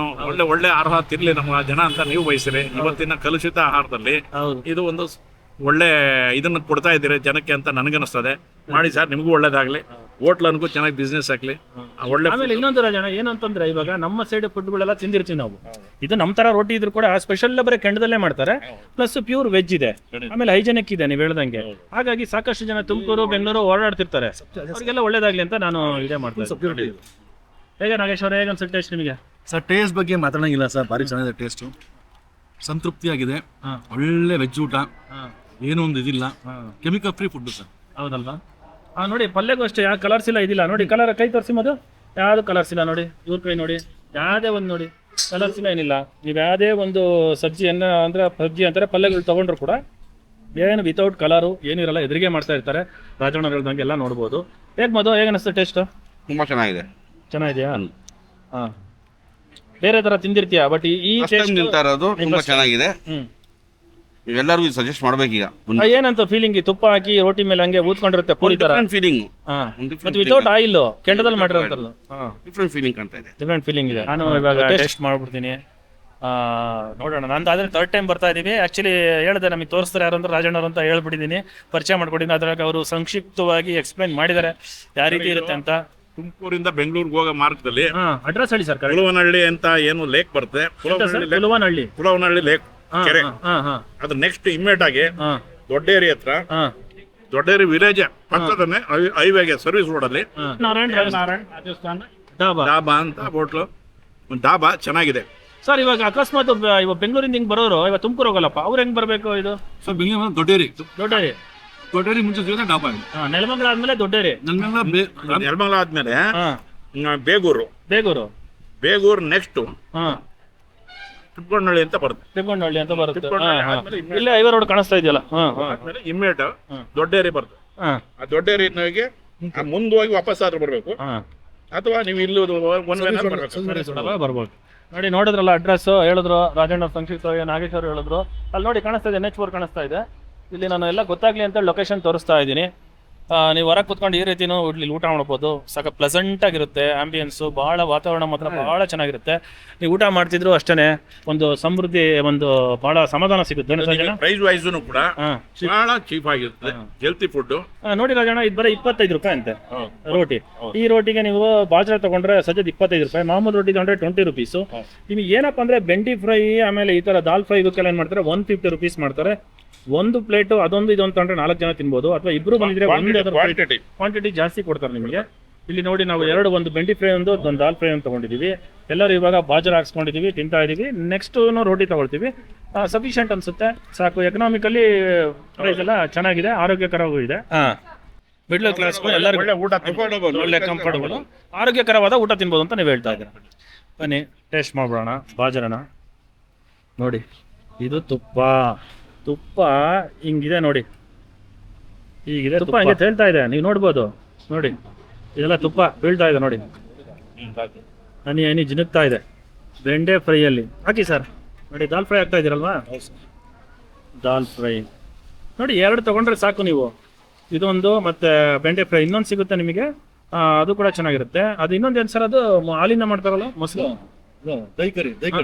ಒಳ್ಳೆ ಆಹಾರ ತಿನ್ಲಿ ನಮ್ಮ ಜನ ಅಂತ ನೀವು ಬಯಸಿರಿ. ಇವತ್ತಿನ ಕಲುಷಿತ ಆಹಾರದಲ್ಲಿ ಇದು ಒಂದು ಒಳ್ಳೆ ಇದನ್ನ ಕೊಡ್ತಾ ಇದ್ದೀರಿ ಜನಕ್ಕೆ ಅಂತ ನನಗನ್ನಿಸ್ತದೆ. ಮಾಡಿ ಸರ್, ನಿಮಗೂ ಒಳ್ಳೇದಾಗ್ಲಿ. ಹೋಟ್ಲನ್ಗೂ ಚೆನ್ನಾಗಿ ಬಿಸ್ನೆಸ್ ಆಗ್ಲಿ. ಒಳ್ಳೆ ಆಮೇಲೆ ಇನ್ನೊಂದು ರಾಜಣ್ಣ ಏನಂತಂದ್ರೆ ಇವಾಗ ನಮ್ಮ ಸೈಡ್ ಫುಡ್ಗಳೆಲ್ಲ ತಿಂದಿರ್ತೀವಿ ನಾವು. ಇದು ನಮ್ಮ ತರ ರೋಟಿ ಇದ್ರು ಕೂಡ ಸ್ಪೆಷಲ್ ಬರೀ ಕೆಂಡದಲ್ಲೇ ಮಾಡ್ತಾರೆ. ಪ್ಲಸ್ ಪ್ಯೂರ್ ವೆಜ್ ಇದೆ, ಆಮೇಲೆ ಹೈಜೆನಿಕ್ ಇದೆ ನೀವು ಹೇಳ್ದಂಗೆ. ಹಾಗಾಗಿ ಸಾಕಷ್ಟು ಜನ ತುಮಕೂರು ಬೆಂಗಳೂರು ಓಡಾಡ್ತಿರ್ತಾರೆ. ಅವ್ರಿಗೆಲ್ಲ ಒಳ್ಳೇದಾಗ್ಲಿ ಅಂತ ನಾನು ಇದೇ ಮಾಡ್ತೀನಿ. ಹೇಗೆ ನಾಗೇಶ್ವರ ಹೇಗೆ ಅನ್ಸುತ್ತೆ ಟೇಸ್ಟ್ ನಿಮಗೆ? ಸರ್ ಟೇಸ್ಟ್ ಬಗ್ಗೆ ಮಾತಾಡೋಂಗಿಲ್ಲ ಸರ್. ಭಾರಿ ಚೆನ್ನಾಗಿದೆ ಟೇಸ್ಟು. ಸಂತೃಪ್ತಿಯಾಗಿದೆ. ಒಳ್ಳೆ ವೆಜ್ ಊಟ. ಏನೋ ಒಂದು ಇದಿಲ್ಲ. Chemical free food sir. ಹೌದಲ್ವಾ? ನೋಡಿ ಪಲ್ಯಗೂ ಅಷ್ಟೇ ಯಾವ ಕಲರ್ಸ್ ಇಲ್ಲ ಇದಿಲ್ಲ. ನೋಡಿ ಕಲರ್ ಕೈ ತೋರಿಸಿ ಮೊದಲು. ಯಾವುದು ಕಲರ್ಸ್ ಇಲ್ಲ ನೋಡಿ, ಇವ್ರ ಕೈ ನೋಡಿ, ಯಾವುದೇ ಒಂದು ನೋಡಿ ಕಲರ್ಸ್ ಇಲ್ಲ, ಏನಿಲ್ಲ. ನೀವು ಯಾವುದೇ ಒಂದು ಸಬ್ಜಿಯನ್ನು ಅಂದರೆ ಸಬ್ಜಿ ಅಂತಾರೆ ಪಲ್ಯಗಳು ತೊಗೊಂಡ್ರು ಕೂಡ ಏನು ವಿತೌಟ್ ಕಲರು ಏನಿರಲ್ಲ, ಎದುರಿಗೆ ಮಾಡ್ತಾ ಇರ್ತಾರೆ. ರಾಜಣ್ಣ ಹೇಳ್ದಂಗೆ ಎಲ್ಲ ನೋಡ್ಬೋದು. ಹೇಗೆ ಮದು, ಹೇಗೆ ಅನಿಸ್ತು ಟೇಸ್ಟ್? ತುಂಬಾ ಚೆನ್ನಾಗಿದೆ. ಚೆನ್ನಾಗಿದೆಯಾ? ಹಾಂ, ಬೇರೆ ಥರ ತಿಂದಿರ್ತೀಯ, ಬಟ್ ಈ ಟೇಸ್ಟ್ ತಿಂತಾ ಇರೋದು ತುಂಬಾ ಚೆನ್ನಾಗಿದೆ. ಎಲ್ಲರಿಗೂ ಸಜೆಸ್ಟ್ ಮಾಡ್ಬೇಕೀಗ. ಏನಂತ ಫೀಲಿಂಗ್, ತುಪ್ಪ ಹಾಕಿ ರೋಟಿ ಮೇಲೆ ಹಂಗೆ ಊದ್ಕೊಂಡಿರುತ್ತೆ ಪೂರಿ ತರ ಫೀಲಿಂಗ್, ಮತ್ತೆ ವಿತೌಟ್ ಆಯಿಲ್ ಕೆಂಡದಲ್ಲಿ ಮಾಡಿರೋಂಥದ್ದು. ಡಿಫ್ರೆಂಟ್ ಫೀಲಿಂಗ್ ಕಾಣ್ತಾ ಇದೆ. ಡಿಫ್ರೆಂಟ್ ಫೀಲಿಂಗ್ ಇದೆ. ನಾನು ಇವಾಗ ಟೇಸ್ಟ್ ಮಾಡ್ಬಿಡ್ತೀನಿ, ನೋಡೋಣ. ನಂದು ಆದ್ರೆ ಥರ್ಡ್ ಟೈಮ್ ಬರ್ತಾ ಇದೀವಿ. ಆಕ್ಚುಲಿ ಹೇಳಿದೆ ನಮಗೆ ತೋರಿಸ್ತಾರೆ ಯಾರು ಅಂದ್ರೆ ರಾಜಣ್ಣವ್ರು ಅಂತ ಹೇಳ್ಬಿಟ್ಟಿದ್ದೀನಿ, ಪರಿಚಯ ಮಾಡ್ಕೊಟ್ಟಿದ್ದೀನಿ. ಅದ್ರಾಗ ಅವರು ಸಂಕ್ಷಿಪ್ತವಾಗಿ ಎಕ್ಸ್ಪ್ಲೈನ್ ಮಾಡಿದ್ದಾರೆ ಯಾವ ರೀತಿ ಇರುತ್ತೆ ಅಂತ. ತುಮಕೂರಿಂದ ಬೆಂಗಳೂರಿಗೆ ಹೋಗೋ ಮಾರ್ಗದಲ್ಲಿ ಅಡ್ರೆಸ್ ಹೇಳಿ ಸರ್. ಕುಲವನಹಳ್ಳಿ ಅಂತ ಏನು ಲೇಕ್ ಬರುತ್ತೆ, ಕುಲವನಹಳ್ಳಿ ಲೇಕ್ ಕೆರೆ. ಅದು ನೆಕ್ಸ್ಟ್ ಇಮ್ಮಿಡಿಯೇಟ್ ಆಗಿ ದೊಡ್ಡೇರಿ ಹತ್ರ, ದೊಡ್ಡೇರಿ ವಿಲೇಜ್ ಪಕ್ಕದನೆ ಹೈವೇಗೆ ಸರ್ವಿಸ್ ರೋಡ್ ಅಲ್ಲಿ ಡಾಬಾ ಅಂತ ಹೋಟ್ಲು, ಡಾಬಾ ಚೆನ್ನಾಗಿದೆ ಸರ್. ಇವಾಗ ಅಕಸ್ಮಾತ್ ಇವಾಗ ಬೆಂಗಳೂರಿಂದ ಹಿಂಗ್ ಬರೋರು ಇವಾಗ ತುಮಕೂರು ಹೋಗಲ್ಲಪ್ಪ, ಅವ್ರು ಹೆಂಗ್ ಬರ್ಬೇಕು? ಇದು ಸರ್ ಬೆಂಗಳೂರು ದೊಡ್ಡೇರಿ, ದೊಡ್ಡೇರಿ ಮುಂಚೆ ಸಿಗೋದೇ ಡಾಬಾ. ನೆಲಮಂಗಲ ಆದ್ಮೇಲೆ ದೊಡ್ಡೇರಿ, ನೆಲಮಂಗಲ ಆದ್ಮೇಲೆ ಬೇಗೂರು, ಬೇಗೂರು ನೆಕ್ಸ್ಟ್ ತಿಪ್ಪಣ್ಣಹಳ್ಳಿ ಅಂತ ಬರುತ್ತೆ. ತಿಪ್ಪಣ್ಣಹಳ್ಳಿ ಅಂತ ಬರುತ್ತೆ. ಇಲ್ಲೇ ಐವರ್ ರೋಡ್ ಕಾಣಿಸ್ತಾ ಇದೆಯಲ್ಲ, ಇಮ್ಮಿಡಿಯೇಟ್ ದೊಡ್ಡೇರಿ ಬರುತ್ತೆ. ಆ ದೊಡ್ಡೇರಿಗೆ ಮುಂದೋಗಿ ವಾಪಸ್ ಆದ್ರೂ ಬರ್ಬೇಕು, ಅಥವಾ ನೀವು ಇಲ್ಲಿ ಬರ್ಬೋದು. ನೋಡಿ, ನೋಡಿದ್ರಲ್ಲ ಅಡ್ರೆಸ್ ಹೇಳಿದ್ರು ರಾಜಣ್ಣ ಸಂಕ್ಷಿಪ್ತವಾಗಿ, ನಾಗೇಶ್ವರ ಹೇಳಿದ್ರು. ಅಲ್ಲಿ ನೋಡಿ ಕಾಣಿಸ್ತಾ ಇದೆ, NH4 ಕಾಣಿಸ್ತಾ ಇದೆ. ಇಲ್ಲಿ ನಾನು ಎಲ್ಲ ಗೊತ್ತಾಗ್ಲಿ ಅಂತ ಲೊಕೇಶನ್ ತೋರಿಸ್ತಾ ಇದ್ದೀನಿ. ನೀವು ಹೊರಗೆ ಕುತ್ಕೊಂಡು ಈ ರೀತಿನೂ ಇಲ್ಲಿ ಊಟ ಮಾಡ್ಬೋದು. ಸಾಕ ಪ್ಲೆಸೆಂಟ್ ಆಗಿರುತ್ತೆ, ಆಂಬಿಯನ್ಸು ಭಾಳ, ವಾತಾವರಣ ಮಾತ್ರ ಭಾಳ ಚೆನ್ನಾಗಿರುತ್ತೆ. ನೀವು ಊಟ ಮಾಡ್ತಿದ್ರು ಅಷ್ಟೇ ಒಂದು ಸಮೃದ್ಧಿ, ಒಂದು ಭಾಳ ಸಮಾಧಾನ ಸಿಗುತ್ತೆ. ಪ್ರೈಸ್ ವೈಸ್ ಕೂಡ ಬಹಳ ಚೀಪ್ ಆಗಿರುತ್ತೆ, ಹೆಲ್ತಿ ಫುಡ್. ನೋಡಿ ರಾಜಣ್ಣ, ಇದು ಬರೀ 25 ರೂಪಾಯಿ ಅಂತೆ ರೋಟಿ. ಈ ರೋಟಿಗೆ ನೀವು ಬಾಜ್ರಾ ತಗೊಂಡ್ರೆ ಸದ್ಯದ 25 ರೂಪಾಯಿ, ಮಾಮೂಲು ರೋಟಿ ತಗೊಂಡ್ರೆ 20 ರುಪೀಸು. ನಿಮಗೆ ಏನಪ್ಪ ಅಂದ್ರೆ ಬೆಂಡಿ ಫ್ರೈ, ಆಮೇಲೆ ಈ ತರ ದಾಲ್ ಫ್ರೈ ಇದಕ್ಕೆಲ್ಲ ಏನ್ ಮಾಡ್ತಾರೆ 150 ರುಪೀಸ್ ಮಾಡ್ತಾರೆ. ಒಂದು ಪ್ಲೇಟು ಅದೊಂದು ಇದೊಂದು ತಗೊಂಡ್ರೆ 4 ಜನ ತಿನ್ಬೋದು, ಅಥವಾ ಇಬ್ರು ಬಂದಿದ್ರೆ ಕ್ವಾಂಟಿಟಿ ಜಾಸ್ತಿ ಕೊಡ್ತಾರೆ ನಿಮಗೆ. ಇಲ್ಲಿ ನೋಡಿ, ನಾವು ಒಂದು ಬೆಂಡಿ ಫ್ರೈ ಒಂದು ದಾಲ್ ಫ್ರೈ ಒಂದು ತಗೊಂಡಿದ್ದೀವಿ. ಎಲ್ಲರೂ ಇವಾಗ ಬಾಜರಾ ಹಾಕ್ಸ್ಕೊಂಡಿದ್ದೀವಿ, ತಿಂತಾ ಇದೀವಿ. ನೆಕ್ಸ್ಟ್ ರೋಟಿ ತಗೊಳ್ತೀವಿ. ಸಫಿಷಿಯಂಟ್ ಅನ್ಸುತ್ತೆ, ಸಾಕು. ಎಕನಾಮಿಕಲಿ ಪ್ರೈಸ್ ಎಲ್ಲ ಚೆನ್ನಾಗಿದೆ, ಆರೋಗ್ಯಕರವೂ ಇದೆ. ಮಿಡ್ಲ್ ಕ್ಲಾಸ್ ಎಲ್ಲರಿಗೂ ಒಳ್ಳೆ ಕಂಫರ್ಟಬಲ್, ಆರೋಗ್ಯಕರವಾದ ಊಟ ತಿನ್ಬೋದು ಅಂತ ನೀವು ಹೇಳ್ತಾ ಇದ್ದೀರಾ. ಬನ್ನಿ ಟೇಸ್ಟ್ ಮಾಡ್ಬಿಡೋಣ ಬಾಜರನ. ನೋಡಿ, ಇದು ತುಪ್ಪ ಹಿಂಗಿದೆ ನೋಡಿ, ಹೀಗಿದೆ ತುಪ್ಪ, ಹಿಂಗೆ ತೇಳ್ತಾ ಇದೆ, ನೀವು ನೋಡ್ಬೋದು. ನೋಡಿ, ಇದೆಲ್ಲ ತುಪ್ಪ ಬೀಳ್ತಾ ಇದೆ ನೋಡಿ, ಹನಿ ಜಿನುಗ್ತಾ ಇದೆ ಬೆಂಡೆ ಫ್ರೈಯಲ್ಲಿ. ಹಾಕಿ ಸರ್. ನೋಡಿ, ದಾಲ್ ಫ್ರೈ ಆಗ್ತಾ ಇದ್ದೀರಲ್ವಾ, ದಾಲ್ ಫ್ರೈ ನೋಡಿ, 2 ತಗೊಂಡ್ರೆ ಸಾಕು ನೀವು. ಇದೊಂದು ಮತ್ತೆ ಬೆಂಡೆ ಫ್ರೈ ಇನ್ನೊಂದು ಸಿಗುತ್ತೆ ನಿಮಗೆ, ಅದು ಕೂಡ ಚೆನ್ನಾಗಿರುತ್ತೆ. ಅದು ಇನ್ನೊಂದು ಏನು ಸರ್, ಅದು ಹಾಲಿಂದ ಮಾಡ್ತಾರಲ್ಲ, ಮೊಸರು ದಹಿ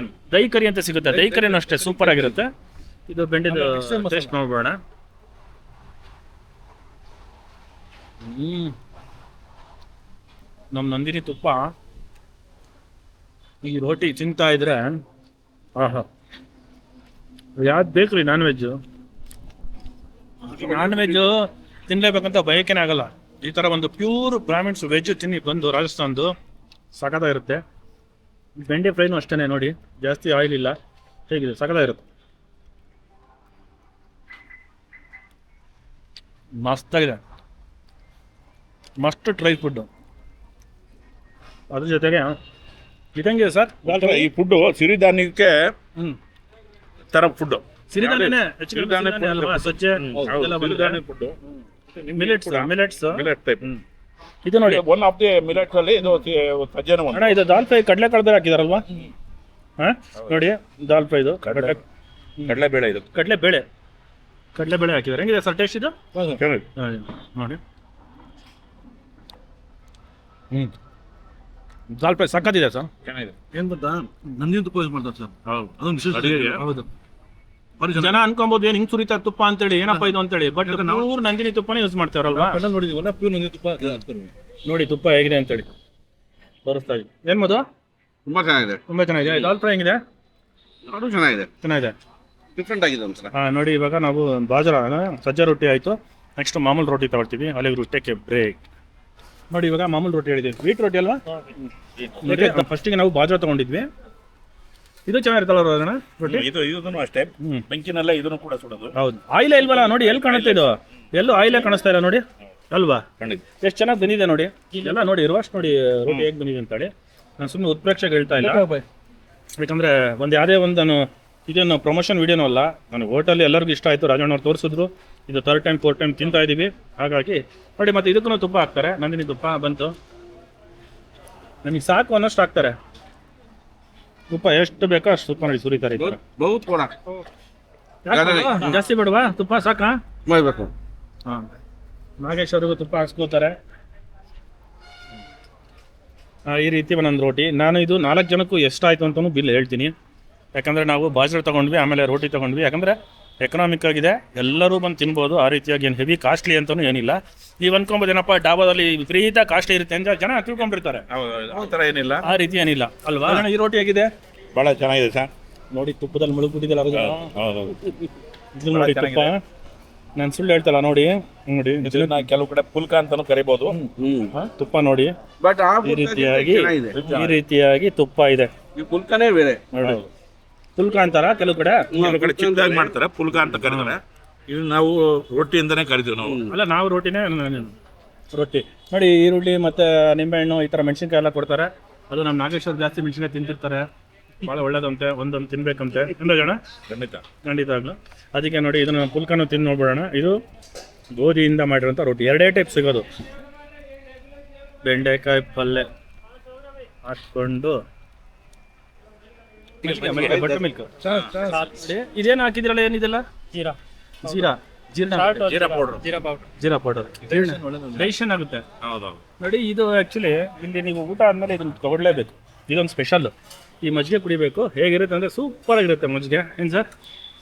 ಕರಿ ಅಂತ ಸಿಗುತ್ತೆ. ದಹಿ ಕರಿನೂ ಅಷ್ಟೇ ಸೂಪರ್ ಆಗಿರುತ್ತೆ. ಇದು ಬೆಂಡೆದು ಟೇಸ್ಟ್ ನೋಡ್ಬೋಣ. ನಮ್ಮ ನಂದಿನಿ ತುಪ್ಪ ಈ ರೋಟಿ ತಿಂತಾ ಇದ್ರೆ ಆಹಾ, ಯಾವ್ದು ಬೇಕ್ರಿ ನಾನ್ ವೆಜ್ ತಿನ್ಲೇಬೇಕಂತ ಬಯಕೆನೇ ಆಗಲ್ಲ. ಈ ತರ ಒಂದು ಪ್ಯೂರ್ ಬ್ರಾಹ್ಮಿನ್ಸ್ ವೆಜ್ ತಿನ್ನಿ ಬಂದು ರಾಜಸ್ಥಾನದ್ದು ಸಖತ್ತಾಗಿರುತ್ತೆ. ಬೆಂಡೆ ಫ್ರೈನು ಅಷ್ಟೇ ನೋಡಿ, ಜಾಸ್ತಿ ಆಯಿಲ್ ಇಲ್ಲ, ಹೇಗಿದೆ ಸಖತ್ತಾಗಿರುತ್ತೆ, ಮಸ್ತಾಗಿದೆ, ಮಸ್ಟ್ ಟ್ರೈ ಫುಡ್. ಅದ್ರ ಜೊತೆಗೆ ಇದಂಗಿದೆ ಸರ್ ಈ ಫುಡ್ ಸಿರಿಧಾನ್ಯಕ್ಕೆ ತರ ಫುಡ್, ಸಿರಿಧಾನ್ಯನೇ ಸಜ್ಜೆ, ಮಿಲೆಟ್ಸ್ ಟೈಪ್. ಇದು ನೋಡಿ, ಒನ್ ಆಫ್ ದಿ ಮಿಲೆಟ್ಸ್ ಅಲ್ಲಿ ಇದು ಸಜ್ಜನ ಒಂದು. ಅಣ್ಣ, ಇದು ದಾಲ್ ಫ್ರೈ ಕಡಲೆ ಕಾಳದಲ್ಲಿ ಹಾಕಿದಾರಲ್ವಾ? ನೋಡಿ, ದಾಲ್ ಫ್ರೈ ಇದು ಕಡಲೆಬೇಳೆ, ಇದು ಕಡಲೆಬೇಳೆ ಹಾಕಿದ್ದಾರೆ. ಹೆಂಗಿದೆ ಸರ್ ಟೇಸ್ಟ್ ಇದು? ನೋಡಿ, ದಾಲ್ ಫ್ರೈ ಸಕ್ಕತ್ತಿದೆ ಸರ್, ಚೆನ್ನಾಗಿದೆ. ಏನ್ ಗೊತ್ತಾ, ನಂದಿನ ತುಪ್ಪ ಯೂಸ್ ಮಾಡ್ತಾರೆ ಸರ್, ಅದೊಂದು ವಿಶೇಷ. ಹೌದು, ಜನ ಅನ್ಕೊಬಹುದು ಏನ್ ಹಿಂಗ್ ಸುರಿತಾ ತುಪ್ಪ ಅಂತೇಳಿ, ಏನಪ್ಪ ಇದು ಅಂತೇಳಿ, ಬಟ್ ನಾವು ನಂದಿನಿ ತುಪ್ಪನೇ ಯೂಸ್ ಮಾಡ್ತಾರಲ್ವಾ. ನೋಡಿದೀವಲ್ಲ, ಪ್ಯೂರ್ ನಂದಿನ ತುಪ್ಪ. ನೋಡಿ ತುಪ್ಪ ಹೇಗಿದೆ ಅಂತೇಳಿ ತೋರಿಸ್ತಾ ಇದ್ದೀವಿ. ಏನ್ ಮದು? ತುಂಬಾ ಚೆನ್ನಾಗಿದೆ. ತುಂಬಾ ಚೆನ್ನಾಗಿದೆ. ದಾಲ್ ಫ್ರೈ ಹೆಂಗಿದೆ? ಅದು ಚೆನ್ನಾಗಿದೆ, ಡಿಫ್ರೆಂಟ್ ಆಗಿದೆ ಒಂದ್ಸಲ. ನೋಡಿ, ಇವಾಗ ನಾವು ಬಾಜರಾ ಸಜ್ಜೆ ರೊಟ್ಟಿ ಆಯ್ತು, ನೆಕ್ಸ್ಟ್ ಮಾಮೂಲು ರೋಟಿ ತಗೊಳ್ತೀವಿ. ಅಲ್ಲಿಗೆ ರುಟ್ಟಕ್ಕೆ ಬ್ರೇಕ್. ನೋಡಿ, ಇವಾಗ ಮಾಮೂಲು ರೋಟಿ ಹೇಳಿದ್ವಿ, ವೀಟ್ ರೋಟಿ ಅಲ್ವಾ. ಫಸ್ಟಿಗೆ ನಾವು ಬಾಜರಾ ತಗೊಂಡಿದ್ವಿ, ಇದು ಚೆನ್ನಾಗಿರ್ತಲ್ಲ ರೋಟಿ. ಇದನ್ನು ಅಷ್ಟೇ ಬೆಂಕಿನಲ್ಲೇ ಇದನ್ನು ಕೂಡ ಸುಡೋದು. ಹೌದು, ಆಯಿಲ್ ಇಲ್ವಲ್ಲ ನೋಡಿ, ಎಲ್ಲಿ ಕಾಣುತ್ತೆ ಇದು? ಎಲ್ಲೂ ಆಯಿಲೇ ಕಾಣಿಸ್ತಾ ಇಲ್ಲ ನೋಡಿ, ಅಲ್ವಾ ಖಂಡಿತ. ಎಷ್ಟು ಚೆನ್ನಾಗಿ ಬಂದಿದೆ ನೋಡಿ ಎಲ್ಲ ನೋಡಿ ಇರುವಷ್ಟು ನೋಡಿ ರೋಟಿ ಹೇಗೆ ಬಂದಿದೆ ಅಂತೇಳಿ ನಾನು ಸುಮ್ಮನೆ ಉತ್ಪ್ರೇಕ್ಷೆಗೆ ಹೇಳ್ತಾ ಇಲ್ಲ, ಯಾಕಂದರೆ ಒಂದು ಯಾವುದೇ ಒಂದು ನಾನು ಇದೇನು ಪ್ರಮೋಷನ್ ವೀಡಿಯೋನೂ ಅಲ್ಲ, ನಾನು ಹೋಟೆಲ್ ಎಲ್ಲರಿಗೂ ಇಷ್ಟ ಆಯಿತು, ರಾಜಣ್ಣವ್ರು ತೋರಿಸಿದ್ರು, ಇದು 3rd ಟೈಮ್ 4th ಟೈಮ್ ತಿಂತಾ ಇದ್ದೀವಿ. ಹಾಗಾಗಿ ನೋಡಿ ಮತ್ತು ಇದಕ್ಕೂ ತುಪ್ಪ ಹಾಕ್ತಾರೆ, ನಂದಿನಿ ತುಪ್ಪ ಬಂತು, ನಮಗೆ ಸಾಕು ಅನ್ನೋಷ್ಟು ಹಾಕ್ತಾರೆ ತುಪ್ಪ, ಎಷ್ಟು ಬೇಕೋ ಅಷ್ಟು ತುಪ್ಪ ನೋಡಿ ಸುರಿತಾರೆ. ಬಹುತ್ ಕೊಡ ಜಾಸ್ತಿ ಬೇಡವಾ ತುಪ್ಪ ಸಾಕಾ? ಮಾಡಬೇಕು. ಹಾಂ, ನಾಗೇಶ್ ಅವ್ರಿಗೂ ತುಪ್ಪ ಹಾಕ್ಸ್ಕೋತಾರೆ. ಈ ರೀತಿ ಒಂದೊಂದು ರೋಟಿ, ನಾನು ಇದು 4 ಜನಕ್ಕೂ ಎಷ್ಟಾಯಿತು ಅಂತಲೂ ಬಿಲ್ ಹೇಳ್ತೀನಿ, ಯಾಕಂದರೆ ನಾವು ಬಾಜ್ರ ತೊಗೊಂಡ್ವಿ, ಆಮೇಲೆ ರೋಟಿ ತೊಗೊಂಡ್ವಿ, ಯಾಕಂದರೆ ಎಕನಾಮಿಕ್ ಆಗಿದೆ, ಎಲ್ಲರೂ ಬಂದು ತಿನ್ಬೋದು. ಆ ರೀತಿಯಾಗಿ ಏನು ಹೆವಿ ಕಾಸ್ಟ್ಲಿ ಅಂತಲೂ ಏನಿಲ್ಲ. ನೀವು ಅಂದ್ಕೊಬೋದು ಏನಪ್ಪ ಡಾಬಾದಲ್ಲಿ ವಿಪರೀತ ಕಾಸ್ಟ್ಲಿ ಇರುತ್ತೆ ಅಂತ ಜನ ತಿಳ್ಕೊಂಡಿರ್ತಾರೆ, ಆ ಥರ ಏನಿಲ್ಲ, ಆ ರೀತಿ ಏನಿಲ್ಲ ಅಲ್ವಾ? ಈ ರೋಟಿ ಹೇಗಿದೆ? ಭಾಳ ಚೆನ್ನಾಗಿದೆ ಸರ್. ನೋಡಿ ತುಪ್ಪದಲ್ಲಿ ಮುಳುಗ್ಬಿಟ್ಟಿದ್ದಲ್ಲ ಹೌದು, ಇದು ನೋಡಿ ತುಪ್ಪ, ನಾನು ಸುಳ್ಳು ಹೇಳ್ತಲ್ಲ ನೋಡಿ ನೋಡಿ ಇದನ್ನ ಕೆಲವು ಕಡೆ ಪುಲ್ಕ ಅಂತಾನು ಕರಿಬಹುದು. ತುಪ್ಪ ನೋಡಿ ಬಟ್ ಈ ರೀತಿಯಾಗಿ ತುಪ್ಪ ಇದೆ ಈ ಪುಲ್ಕನೇ ಬೇರೆ ನೋಡಿ. ಪುಲ್ಕ ಅಂತಾರ ಕೆಲವು ಕಡೆ, ಕೆಲವು ಕಡೆ ಚಿಕ್ಕದಾಗಿ ಮಾಡ್ತಾರೆ, ಪುಲ್ಕ ಅಂತ ಕರೀತಾರೆ. ಇದು ನಾವು ರೊಟ್ಟಿ ಅಂತಾನೆ ಕರಿತೀವಿ ನಾವು. ಅಲ್ಲ ನಾವು ರೋಟಿನೇ ರೊಟ್ಟಿ ನೋಡಿ. ಈರುಳ್ಳಿ ಮತ್ತು ನಿಂಬೆಹಣ್ಣು ಈ ಥರ ಮೆಣಸಿನ್ಕಾಯಿ ಎಲ್ಲ ಕೊಡ್ತಾರೆ. ಅದು ನಮ್ಮ ನಾಗೇಶ್ವರ ಜಾಸ್ತಿ ಮೆಣಸಿನ್ಕಾಯಿ ತಿಂತಿರ್ತಾರೆ, ಭಾಳ ಒಳ್ಳೇದಂತೆ, ಒಂದೊಂದು ತಿನ್ಬೇಕಂತೆ ಜನ ಖಂಡಿತ ಆಗಲು. ಅದಕ್ಕೆ ನೋಡಿ ಇದನ್ನು ಪುಲ್ಕನೂ ತಿಂದು ನೋಡ್ಬಿಡೋಣ. ಇದು ಗೋಧಿಯಿಂದ ಮಾಡಿರೋಂಥ ರೊಟ್ಟಿ, 2 ಟೈಪ್ ಸಿಗೋದು. ಬೆಂಡೆಕಾಯಿ ಪಲ್ಯ ಹಾಕ್ಕೊಂಡು ಬಟರ್ ಮಿಲ್ಕ್, ಇದೇನು ಹಾಕಿದ್ರಲ್ಲ, ಏನಿದೆಲ್ಲ ಜೀರಾ ಪೌಡರ್ ಡೈಜೆಷನ್ ಆಗುತ್ತೆ ನೋಡಿ. ಇದು ಆ್ಯಕ್ಚುಲಿ ಇಲ್ಲಿ ನೀವು ಊಟ ಆದಮೇಲೆ ಇದನ್ನು ತಗೊಳ್ಳೇಬೇಕು, ಇದೊಂದು ಸ್ಪೆಷಲ್. ಈ ಮಜ್ಜಿಗೆ ಕುಡಿಬೇಕು, ಹೇಗಿರುತ್ತೆ ಅಂದರೆ ಸೂಪರ್ ಆಗಿರುತ್ತೆ ಮಜ್ಜಿಗೆ. ಏನು ಸರ್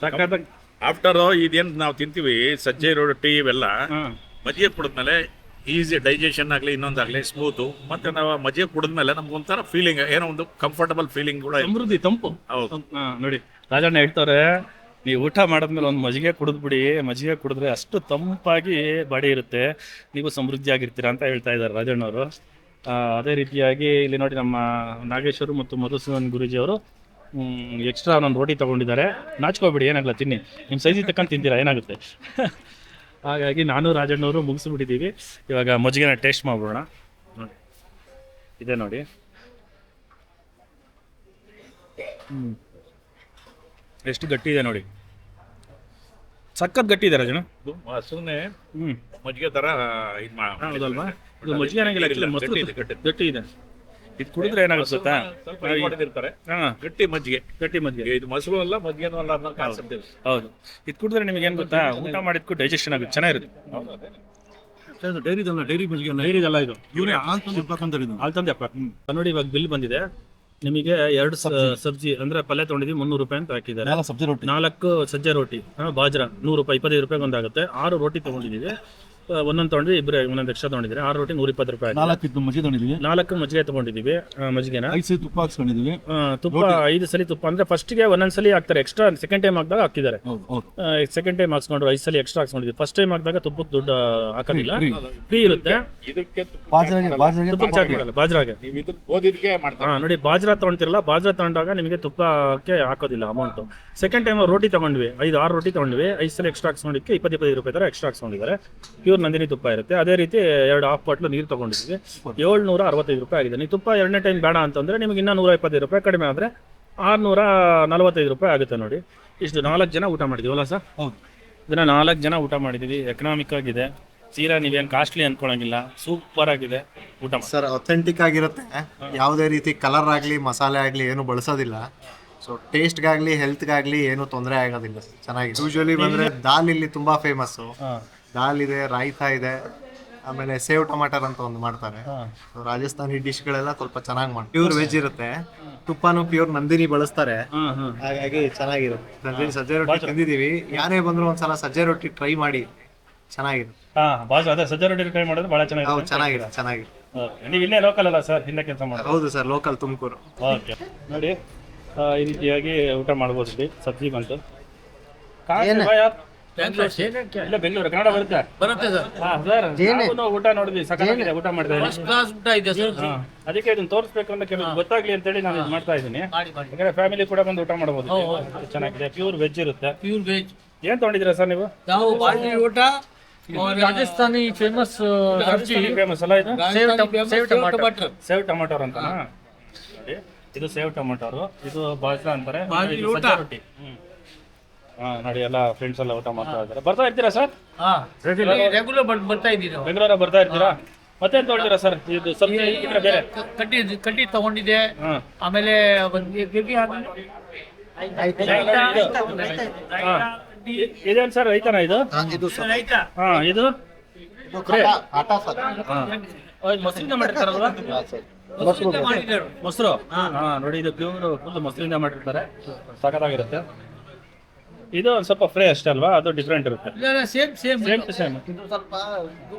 ಸಾಕಾದಾಗ ಆಫ್ಟರ್ ಇದೇನು ನಾವು ತಿಂತೀವಿ ಸಜ್ಜೆ ರೊಟ್ಟಿ ಇವೆಲ್ಲ ಮಜ್ಜಿಗೆ ಕುಡಿದ್ಮೇಲೆ ಈಸಿ ಡೈಜೆಷನ್ ಆಗಲಿ ಇನ್ನೊಂದಾಗಲಿ ಸ್ಮೂತು, ಮತ್ತೆ ನಾವು ಮಜ್ಜಿಗೆ ಕುಡಿದ್ಮೇಲೆ ನಮ್ಗೆ ಒಂಥರ ಫೀಲಿಂಗ್, ಏನೋ ಒಂದು ಕಂಫರ್ಟಬಲ್ ಫೀಲಿಂಗ್ ಕೂಡ ಸಮೃದ್ಧಿ, ತಂಪು. ಹೌದು. ನೋಡಿ ರಾಜಣ್ಣ ಹೇಳ್ತಾರೆ, ನೀವು ಊಟ ಮಾಡಿದ್ಮೇಲೆ ಒಂದು ಮಜ್ಜಿಗೆ ಕುಡಿದ್ಬಿಡಿ, ಮಜ್ಜಿಗೆ ಕುಡಿದ್ರೆ ಅಷ್ಟು ತಂಪಾಗಿ ಬಾಡಿ ಇರುತ್ತೆ, ನೀವು ಸಮೃದ್ಧಿಯಾಗಿರ್ತೀರ ಅಂತ ಹೇಳ್ತಾ ಇದ್ದಾರೆ ರಾಜಣ್ಣವರು. ಅದೇ ರೀತಿಯಾಗಿ ಇಲ್ಲಿ ನೋಡಿ ನಮ್ಮ ನಾಗೇಶ್ವರು ಮತ್ತು ಮಧುಸೂದನ್ ಗುರೂಜಿಯವರು ಎಕ್ಸ್ಟ್ರಾ ಒಂದೊಂದು ರೋಟಿ ತೊಗೊಂಡಿದ್ದಾರೆ. ನಾಚ್ಕೋಬೇಡಿ, ಏನಾಗಲ್ಲ, ತಿನ್ನಿ, ನಿಮ್ಮ ಸೈಜಿಗೆ ತಕ್ಕಂತ ತಿಂತೀರಾ, ಏನಾಗುತ್ತೆ. ಹಾಗಾಗಿ ನಾನು ರಾಜಣ್ಣವರು ಮುಗಿಸ್ಬಿಟ್ಟಿದ್ದೀವಿ. ಇವಾಗ ಮಜ್ಜಿಗೆನ ಟೇಸ್ಟ್ ಮಾಡ್ಬಿಡೋಣ. ನೋಡಿ ಇದೆ ನೋಡಿ, ಎಷ್ಟು ಗಟ್ಟಿ ಇದೆ ನೋಡಿ, ಸಖತ್ ಗಟ್ಟಿ ಇದೆ ರಾಜಣ್ಣ. ಸುಮ್ಮನೆ ಮಜ್ಜಿಗೆ ತರ ಇದು ಹೌದಲ್ವಾ? ಇದು ಮಜ್ಜಿಗೆ ಏನಾಗಿಲ್ಲ, ಮಸ್ತ್ ಗಟ್ಟಿ ಇದೆ. ಇದು ಕುಡಿದ್ರೆ ಏನಾಗುತ್ತೆ ಗೊತ್ತಾ, ಗಟ್ಟಿ ಮಜ್ಜಿಗೆ. ಇದು ಮೊಸರು ಅಲ್ಲ ಮಜ್ಜಿಗೆನೂ ಅಲ್ಲ ಅನ್ನೋ ಕಾನ್ಸೆಪ್ಟ್ ಇದೆ. ಹೌದು, ಇದು ಕುಡಿದ್ರೆ ನಿಮ್ಗೆ ಏನು ಗೊತ್ತಾ, ಊಟ ಮಾಡಿದ್ಕು ಡೈಜೆಷನ್ ಆಗುತ್ತೆ, ಚೆನ್ನಾಗಿರುತ್ತೆ. ಡೈರಿ ಮಜ್ಜಿಗೆ ಡೈರಿದಲ್ಲ ಇದು, ಇವರೇ ಹಾಲು ತಂದು ಹಾಲು ತಂದು ನೋಡಿ. ಇವಾಗ ಬಿಲ್ ಬಂದಿದೆ ನಿಮಗೆ. 2 ಸಬ್ಜಿ ಅಂದರೆ ಪಲ್ಯ ತೊಗೊಂಡಿದ್ದೀವಿ, 300 ರೂಪಾಯಿ ಅಂತ ಹಾಕಿದ್ದಾರೆ. 4 ಸಬ್ಜಿ ರೊಟ್ಟಿ, 4 ಸಜ್ಜೆ ರೋಟಿ, ಬಾಜ್ರಾ 100 ರೂಪಾಯಿ, 25 ರೂಪಾಯಿಗೆ ಒಂದಾಗುತ್ತೆ. 6 ರೋಟಿ ತೊಗೊಂಡಿದ್ದೀವಿ, ಒಂದೊಂದು ತೊಗೊಂಡ್ವಿ, ಇಬ್ಬರೇ ಒಂದೊಂದು ಎಕ್ಸ್ಟ್ರಾ ತೊಗೊಂಡಿದ್ದೀವಿ. 6 ರೋಟಿ 120 ರೂಪಾಯಿ. 4 ಮಜ್ಜಿಗೆ ತೊಗೊಂಡಿದ್ದೀವಿ, 4 ಮಜ್ಜಿಗೆ ತೊಗೊಂಡಿದ್ದೀವಿ. ಮಜ್ಜಿಗೆನ 5 ಸಲ ತುಪ್ಪ ಹಾಕ್ಸ್ಕೊಂಡಿದ್ದೀವಿ. ತುಪ್ಪ 5 ಸಲ ತುಪ್ಪ ಅಂದರೆ ಫಸ್ಟಿಗೆ ಒಂದೊಂದು ಸಲ ಹಾಕ್ತಾರೆ, ಎಕ್ಸ್ಟ್ರಾ ಸೆಕೆಂಡ್ ಟೈಮ್ ಹಾಕಿದಾಗ ಹಾಕಿದ್ದಾರೆ. ಸೆಕೆಂಡ್ ಟೈಮ್ ಹಾಕ್ಸ್ಕೊಂಡ್ರು 5 ಸಲ ಎಕ್ಸ್ಟ್ರಾ ಹಾಕ್ಸ್ಕೊಂಡಿದ್ದೀವಿ. ಫಸ್ಟ್ ಟೈಮ್ ಹಾಕಿದಾಗ ತುಪ್ಪಕ್ಕೆ ದುಡ್ಡು ಹಾಕೋದಿಲ್ಲ, ಫ್ರೀ ಇರುತ್ತೆ. ಇದಕ್ಕೆ ತುಪ್ಪಕ್ಕೆ ಚಾರ್ಜ್ ಮಾಡಲ್ಲ ಬಾಜ್ರಾಗೆ. ನೀವು ಇದನ್ನ ಓದಿದ್ಕೆ ಮಾಡ್ತಾರೆ. ನೋಡಿ ಬಾಜ್ರಾ ತೊಗೊಳ್ತಿರಲ್ಲ, ಬಾಜ್ರಾ ತೊಗೊಂಡಾಗ ನಿಮಗೆ ತುಪ್ಪಕ್ಕೆ ಹಾಕೋದಿಲ್ಲ ಅಮೌಂಟು. ಸೆಕೆಂಡ್ ಟೈಮ್ ರೋಟಿ ತೊಗೊಂಡ್ವಿ, 5-6 ರೋಟಿ ತೊಗೊಂಡ್ವಿ, 5 ಸಲ ಎಕ್ಸ್ಟ್ರಾ ಹಾಕ್ಸ್ಕೊಂಡಿದ್ದಕ್ಕೆ 20-25 ರೂಪಾಯಿ ಥರ ಎಕ್ಸ್ಟ್ರಾ ಹಾಕ್ಸ್ಕೊಂಡಿದ್ದಾರೆ. ಪ್ಯೂರ್ ನಂದಿನಿ ತುಪ್ಪ ಇರುತ್ತೆ. ಅದೇ ರೀತಿ 2 ಹಾಫ್ ಬಾಟ್ಲು ನೀರು ತೊಗೊಂಡಿದ್ದೀವಿ, 765 ರೂಪಾಯಿ ಆಗಿದೆ. ನೀವು ತುಪ್ಪ 2ನೇ ಟೈಮ್ ಬೇಡ ಅಂತಂದರೆ ನಿಮಗೆ ಇನ್ನೂ 125 ರೂಪಾಯಿ ಕಡಿಮೆ ಆದರೆ 645 ರೂಪಾಯಿ ಆಗುತ್ತೆ ನೋಡಿ. ಇಷ್ಟು 4 ಜನ ಊಟ ಮಾಡಿದ್ದೀವಲ್ಲ ಸರ್? ಹೌದು, ಇದನ್ನು 4 ಜನ ಊಟ ಮಾಡಿದ್ದೀವಿ. ಎಕನಾಮಿಕ್ ಆಗಿದೆ, ತೀರಾ ನೀವೇನು ಕಾಸ್ಟ್ಲಿ ಅಂದ್ಕೊಳಂಗಿಲ್ಲ, ಸೂಪರ್ ಆಗಿದೆ ಊಟ. ಸರ್ ಅಥೆಂಟಿಕ್ ಆಗಿರುತ್ತೆ, ಯಾವುದೇ ರೀತಿ ಕಲರ್ ಆಗಲಿ ಮಸಾಲೆ ಆಗಲಿ ಏನು ಬಳಸೋದಿಲ್ಲ. ಸೊ ಟೇಸ್ಟ್ಗಾಗಲಿ ಹೆಲ್ತ್ಗಾಗಲಿ ಏನು ತೊಂದರೆ ಆಗೋದಿಲ್ಲ, ಚೆನ್ನಾಗಿದೆ. ಯೂಶ್ವಲಿ ಬಂದರೆ ದಾಲ್ ಇಲ್ಲಿ ತುಂಬ ಫೇಮಸ್ಸು. ದಾಲ್ ಇದೆ, ರಾಯ್ತಾ ಇದೆ, ಆಮೇಲೆ ಸೇವ್ ಟಮಾಟರ್ ಅಂತ ಒಂದು ಮಾಡ್ತಾರೆ. ರಾಜಸ್ಥಾನಿ ಡಿಶ್ಗಳೆಲ್ಲ ಸ್ವಲ್ಪ ಚೆನ್ನಾಗಿ ಮಾಡ್ತಾರೆ. ಪ್ಯೂರ್ ವೆಜ್ ಇರುತ್ತೆ, ತುಪ್ಪನೂ ಪ್ಯೂರ್ ನಂದಿನಿ ಬಳಸ್ತಾರೆ, ಹಾಗಾಗಿ ಚೆನ್ನಾಗಿರುತ್ತೆ. ನಂದಿನಿ ಸಜ್ಜೆ ರೊಟ್ಟಿ ತಿಂದಿದ್ದೀವಿ, ಯಾರೇ ಬಂದರೂ ಒಂದ್ಸಲ ಸಜ್ಜೆ ರೊಟ್ಟಿ ಟ್ರೈ ಮಾಡಿ, ಚೆನ್ನಾಗಿದೆ. ಅದೇ ಸಜ್ಜೆ ರೊಟ್ಟಿ ಟ್ರೈ ಮಾಡೋದು ಭಾಳ ಚೆನ್ನಾಗಿದೆ. ಹೌದು, ಚೆನ್ನಾಗಿದೆ. ನೀವು ಇಲ್ಲೇ ಲೋಕಲ್ ಅಲ್ಲ ಸರ್, ಇಲ್ಲೇ ಕೆಲಸ ಮಾಡೋದು? ಹೌದು ಸರ್, ಲೋಕಲ್ ತುಮಕೂರು. ಓಕೆ ನೋಡಿ, ಈ ರೀತಿಯಾಗಿ ಊಟ ಮಾಡ್ಬೋದು ಇಲ್ಲಿ. ಸಬ್ಜಿ ಬಂತು, ಇಲ್ಲ ಬೆಂಗಳೂರು ಕನ್ನಡ ಬರುತ್ತೆ ಸರ್. ಊಟ ನೋಡಿದ್ವಿ, ಸಕಾಲಾಗಿದೆ, ಊಟ ಮಾಡಿದೆ. ಅದಕ್ಕೆ ಇದನ್ನ ತೋರಿಸ್ಬೇಕು ಅಂತ ಕೆಲವು ಗೊತ್ತಾಗ್ಲಿ ಅಂತೇಳಿ ನಾನು ಇದು ಮಾಡ್ತಾ ಇದ್ದೀನಿ. ಯಾಕಂದ್ರೆ ಫ್ಯಾಮಿಲಿ ಕೂಡ ಬಂದು ಊಟ ಮಾಡಬಹುದು, ಚೆನ್ನಾಗಿದೆ. ಪ್ಯೂರ್ ವೆಜ್ ಇರುತ್ತೆ. Pure veg. ಏನ್ ತಗೊಂಡಿದ್ದೀರಾ ಸರ್ ನೀವು? ನಾವು ಬಾಂಡ್ಲಿ ಊಟ और राजस्थानी फेमस सब्जी ಫೇಮಸ್ ಅಲ್ಲ ಇದು सेव टमाटर ಸೇವ್ ಟೊಮಾಟೋರ್ ಅಂತ ನೋಡಿ, ಇದು ಸೇವ್ ಟೊಮಾಟೋರು, ಇದು ಬಾಜ್ರಾ ಅಂತಾರೆ, ಇದು ಸಜ್ಜೆ ರೊಟ್ಟಿ. ಹಾ ನೋಡಿ, ಎಲ್ಲ ಫ್ರೆಂಡ್ಸ್ ಎಲ್ಲ ಊಟ ಮಾಡ್ತಾ ಇದ್ದಾರೆ. ಬರ್ತಾ ಇರ್ತೀರಾ ಸರ್? ರೆಗ್ಯುಲರ್ ಬರ್ತಾ ಇದ್ದೀವಿ ನಾವು. ರೆಗ್ಯುಲರ್ ಬರ್ತಾ ಇರ್ತೀರಾ? ಮತ್ತೆ ಏನ್ ತೊಗೊಳ್ತೀರಾ ಸರ್? ಇದು ಸಬ್ಜಿ ಇದ್ರೆ ಬೇರೆ ಕಡ್ಡಿ ತಗೊಂಡಿದೆ, ಹಾ ಆಮೇಲೆ ಗಿರ್ಗಿ ಇದೇನು ಸರ್, ರೈತನ ಇದು? ಹಾ, ಇದು ಮೊಸರಿಂದ ಮಾಡಿರ್ತಾರಲ್ವಾ? ಮೊಸರು. ಹಾ ನೋಡಿ, ಇದು ಪ್ಯೂರ್ ಫುಲ್ ಮೊಸರಿಂದ ಮಾಡಿರ್ತಾರೆ, ಸಖತ್ತಾಗಿರುತ್ತೆ. ಇದು ಒಂದು ಸ್ವಲ್ಪ ಫ್ರೈ ಅಷ್ಟೇ ಅಲ್ವಾ, ಅದು ಡಿಫ್ರೆಂಟ್ ಇರುತ್ತೆ. Same same to same. ಇದು ಸ್ವಲ್ಪ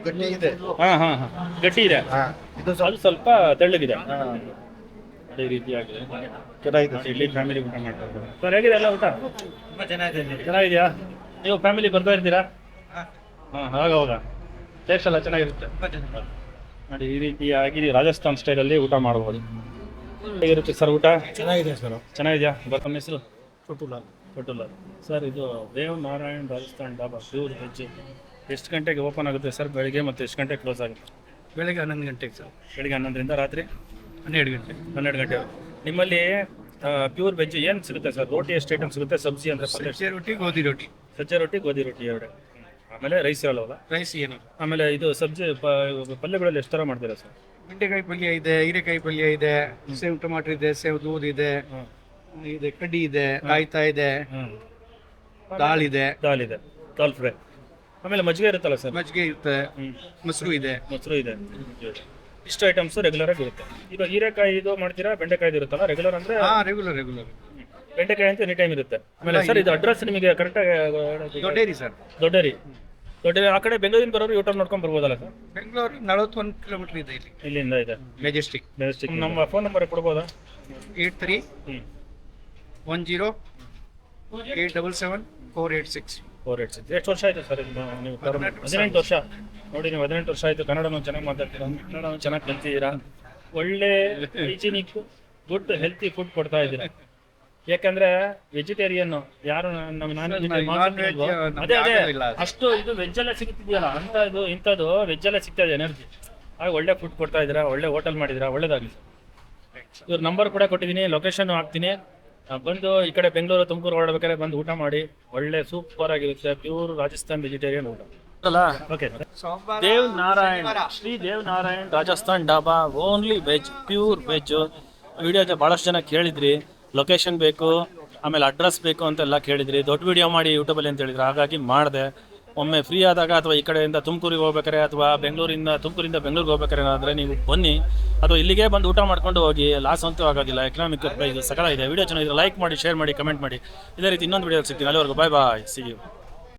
ಗಟ್ಟಿ ಇದೆ. ಹಾ ಹಾ ಹಾ, ಗಟ್ಟಿ ಇದೆ. ಅದು ಸ್ವಲ್ಪ ತೆಳ್ಳಗಿದೆ. ಅದೇ ರೀತಿಯಾಗಿದೆ. ಚೆನ್ನಾಗಿದೆ. ಇಲ್ಲಿ ಫ್ಯಾಮಿಲಿ ಊಟ ಮಾಡ್ತಾ ಇದ್ದಾರೆ. ಸರ್, ಹೇಗಿದೆ ಎಲ್ಲ ಊಟ? ಚೆನ್ನಾಗಿದೆಯಾ? ನೀವು ಫ್ಯಾಮಿಲಿ ಬರ್ತಾ ಇರ್ತೀರಾ? ಹಾಂ, ಹೋಗ ಟೇಸ್ಟ್ ಎಲ್ಲ ಚೆನ್ನಾಗಿರುತ್ತೆ ನೋಡಿ. ಈ ರೀತಿಯಾಗಿ ರಾಜಸ್ಥಾನ್ ಸ್ಟೈಲಲ್ಲಿ ಊಟ ಮಾಡ್ಬೋದು. ಹೇಗಿರುತ್ತೆ ಸರ್ ಊಟ? ಚೆನ್ನಾಗಿದೆ ಸರ್. ಚೆನ್ನಾಗಿದೆಯಾ? ತಮ್ಮ ಹೆಸರು? ಪಟುಲ ಸರ್. ಇದು ದೇವ್ ನಾರಾಯಣ್ ರಾಜಸ್ಥಾನ್ ಡಾಬಾ ಪ್ಯೂರ್ ವೆಜ್. ಎಷ್ಟು ಗಂಟೆಗೆ ಓಪನ್ ಆಗುತ್ತೆ ಸರ್ ಬೆಳಿಗ್ಗೆ, ಮತ್ತು ಎಷ್ಟು ಗಂಟೆಗೆ ಕ್ಲೋಸ್ ಆಗುತ್ತೆ? ಬೆಳಗ್ಗೆ 11 ಗಂಟೆಗೆ ಸರ್. ಬೆಳಿಗ್ಗೆ 11ರಿಂದ ರಾತ್ರಿ 12 ಗಂಟೆ. 12 ಗಂಟೆ. ನಿಮ್ಮಲ್ಲಿ ಪ್ಯೂರ್ ವೆಜ್ ಏನು ಸಿಗುತ್ತೆ ಸರ್? ರೋಟಿ ಎಷ್ಟು ಐಟಮ್ ಸಿಗುತ್ತೆ? ಸಬ್ಜಿ ಅಂದರೆ ಸಜ್ಜೆ ರೊಟ್ಟಿ, ಗೋಧಿ ರೊಟ್ಟಿ. ಸಜ್ಜೆ ರೊಟ್ಟಿ, ಗೋಧಿ ರೊಟ್ಟಿ ಎರಡು. ಆಮೇಲೆ ರೈಸ್ ಇರಲ್ಲವಲ್ಲ? ರೈಸ್ ಏನು? ಆಮೇಲೆ ಇದು ಸಬ್ಜಿ ಪಲ್ಯಗಳಲ್ಲಿ ಎಷ್ಟು ಥರ ಮಾಡ್ತೀರಾ ಸರ್? ಬೆಂಡೆಕಾಯಿ ಪಲ್ಯ ಇದೆ, ಹೀರೆಕಾಯಿ ಪಲ್ಯ ಇದೆ, ಸೇವ್ ಟಮಾಟರ್ ಇದೆ, ಸೇವ್ ದೂದ್ ಇದೆ, ಇದೆ ಕಡ್ಡಿ ಇದೆ, ರಾಯ್ತಾ ಇದೆ, ದಾಲ್ ಇದೆ, ದಾಲ್ ಫ್ರೈ. ಆಮೇಲೆ ಮಜ್ಜಿಗೆ ಇರುತ್ತಲ್ಲ ಸರ್? ಮಜ್ಜಿಗೆ ಇರುತ್ತೆ, ಮೊಸರು ಇದೆ. ಮೊಸರು ಇದೆ. ಇಷ್ಟು ಐಟಮ್ಸ್ ರೆಗ್ಯುಲರ್ ಆಗಿ ಇರುತ್ತೆ. ಈಗ ಹೀರೆಕಾಯಿ ಇದು ಮಾಡ್ತೀರಾ? ಬೆಂಡೆಕಾಯಿ ಇರುತ್ತಲ್ಲ ರೆಗ್ಯುಲರ್ ಅಂದರೆ? ರೆಗ್ಯುಲರ್. ಬೆಂಡೆಕಾಯಿ ಅಂತ ಎನಿ ಟೈಮ್ ಇರುತ್ತೆ. ಆಮೇಲೆ ಸರ್, ಇದು ಅಡ್ರೆಸ್ ನಿಮಗೆ ಕರೆಕ್ಟಾಗಿ? ದೊಡ್ಡೇರಿ ಸರ್. ದೊಡ್ಡೇರಿ. ಆ ಕಡೆ ಬೆಂಗಳೂರಿಂದ ಬರೋರು ಯೂಟರ್ನ್ ನೋಡ್ಕೊಂಡು ಬರ್ಬೋದಲ್ಲ ಸರ್? ಬೆಂಗಳೂರು 41 ಕಿಲೋಮೀಟರ್ ಇದೆ ಇಲ್ಲಿ. ಇಲ್ಲಿಂದ ಇದೆ ಮೆಜೆಸ್ಟಿಕ್. ನಮ್ಮ ಫೋನ್ ನಂಬರ್ ಕೊಡ್ಬೋದಾ? 83 10 877 486. 486. ಎಷ್ಟು ವರ್ಷ ಆಯಿತು ಸರ್ ನೀವು? 18 ವರ್ಷ. ನೋಡಿ, ನೀವು 18 ವರ್ಷ ಆಯಿತು. ಕನ್ನಡನೂ ಚೆನ್ನಾಗಿ ಮಾತಾಡ್ತೀರಾ, ಕನ್ನಡನೂ ಚೆನ್ನಾಗಿ ಕಲ್ತಿದ್ದೀರಾ, ಒಳ್ಳೆ ಹೈಜಿನಿಕ್ ಗುಡ್ ಹೆಲ್ತಿ ಫುಡ್ ಕೊಡ್ತಾ ಇದ್ದೀರಾ. ಯಾಕಂದ್ರೆ ವೆಜಿಟೇರಿಯನ್ ಯಾರು ಅದೇ ಅಷ್ಟು ಇದು ವೆಜ್ ಎಲ್ಲ ಸಿಗುತ್ತಿದೆಯಲ್ಲ, ಇಂಥದ್ದು ವೆಜ್ ಎಲ್ಲ ಸಿಗ್ತಾ ಇದೆ ಎನರ್ಜಿ. ಆಗ ಒಳ್ಳೆ ಫುಡ್ ಕೊಡ್ತಾ ಇದ್ದೀರಾ, ಒಳ್ಳೆ ಹೋಟೆಲ್ ಮಾಡಿದ್ದೀರಾ, ಒಳ್ಳೇದಾಗಲಿ. ಇವ್ರ ನಂಬರ್ ಕೂಡ ಕೊಟ್ಟಿದ್ದೀನಿ, ಲೊಕೇಶನ್ ಹಾಕ್ತೀನಿ. ಬಂದು ಈ ಕಡೆ ಬೆಂಗಳೂರು ತುಮಕೂರು ಹೊರಡ್ಬೇಕಾದ್ರೆ ಬಂದು ಊಟ ಮಾಡಿ. ಒಳ್ಳೆ ಸೂಪರ್ ಆಗಿರುತ್ತೆ ಪ್ಯೂರ್ ರಾಜಸ್ಥಾನ್ ವೆಜಿಟೇರಿಯನ್ ಊಟ. Okay. Dev Narayan, Shri Dev Narayan Rajasthan dhaba, only veg, pure veg. Video ಭಾಳಷ್ಟು ಜನ ಕೇಳಿದ್ರಿ, ಲೊಕೇಶನ್ ಬೇಕು, ಆಮೇಲೆ ಅಡ್ರೆಸ್ ಬೇಕು ಅಂತೆಲ್ಲ ಕೇಳಿದ್ರಿ. ದೊಡ್ಡ ವಿಡಿಯೋ ಮಾಡಿ ಯೂಟ್ಯೂಬಲ್ಲಿ ಅಂತ ಹೇಳಿದ್ರು, ಹಾಗಾಗಿ ಮಾಡಿದೆ. ಒಮ್ಮೆ ಫ್ರೀ ಆದಾಗ ಅಥವಾ ಈ ಕಡೆಯಿಂದ ತುಮಕೂರಿಗೆ ಹೋಗ್ಬೇಕಾರೆ ಅಥವಾ ತುಮಕೂರಿಂದ ಬೆಂಗಳೂರಿಗೆ ಹೋಗ್ಬೇಕಾರೆ ಆದರೆ ನೀವು ಬನ್ನಿ, ಅಥವಾ ಇಲ್ಲಿಗೆ ಬಂದು ಊಟ ಮಾಡ್ಕೊಂಡು ಹೋಗಿ. ಲಾಸ್ ಅಂತೂ ಆಗೋದಿಲ್ಲ. ಎಕನಾಮಿಕ್ ಪ್ರೈಸ್ ಸಕಲ ಇದೆ. ವಿಡಿಯೋ ಚೆನ್ನಾಗಿದ್ರೆ ಲೈಕ್ ಮಾಡಿ, ಶೇರ್ ಮಾಡಿ, ಕಮೆಂಟ್ ಮಾಡಿ. ಇದೇ ರೀತಿ ಇನ್ನೊಂದು ವಿಡಿಯೋ ಸಿಗ್ತೀನಿ. ಅಲ್ಲಿವರೆಗೂ ಬಾಯ್, ಸಿ ಯು.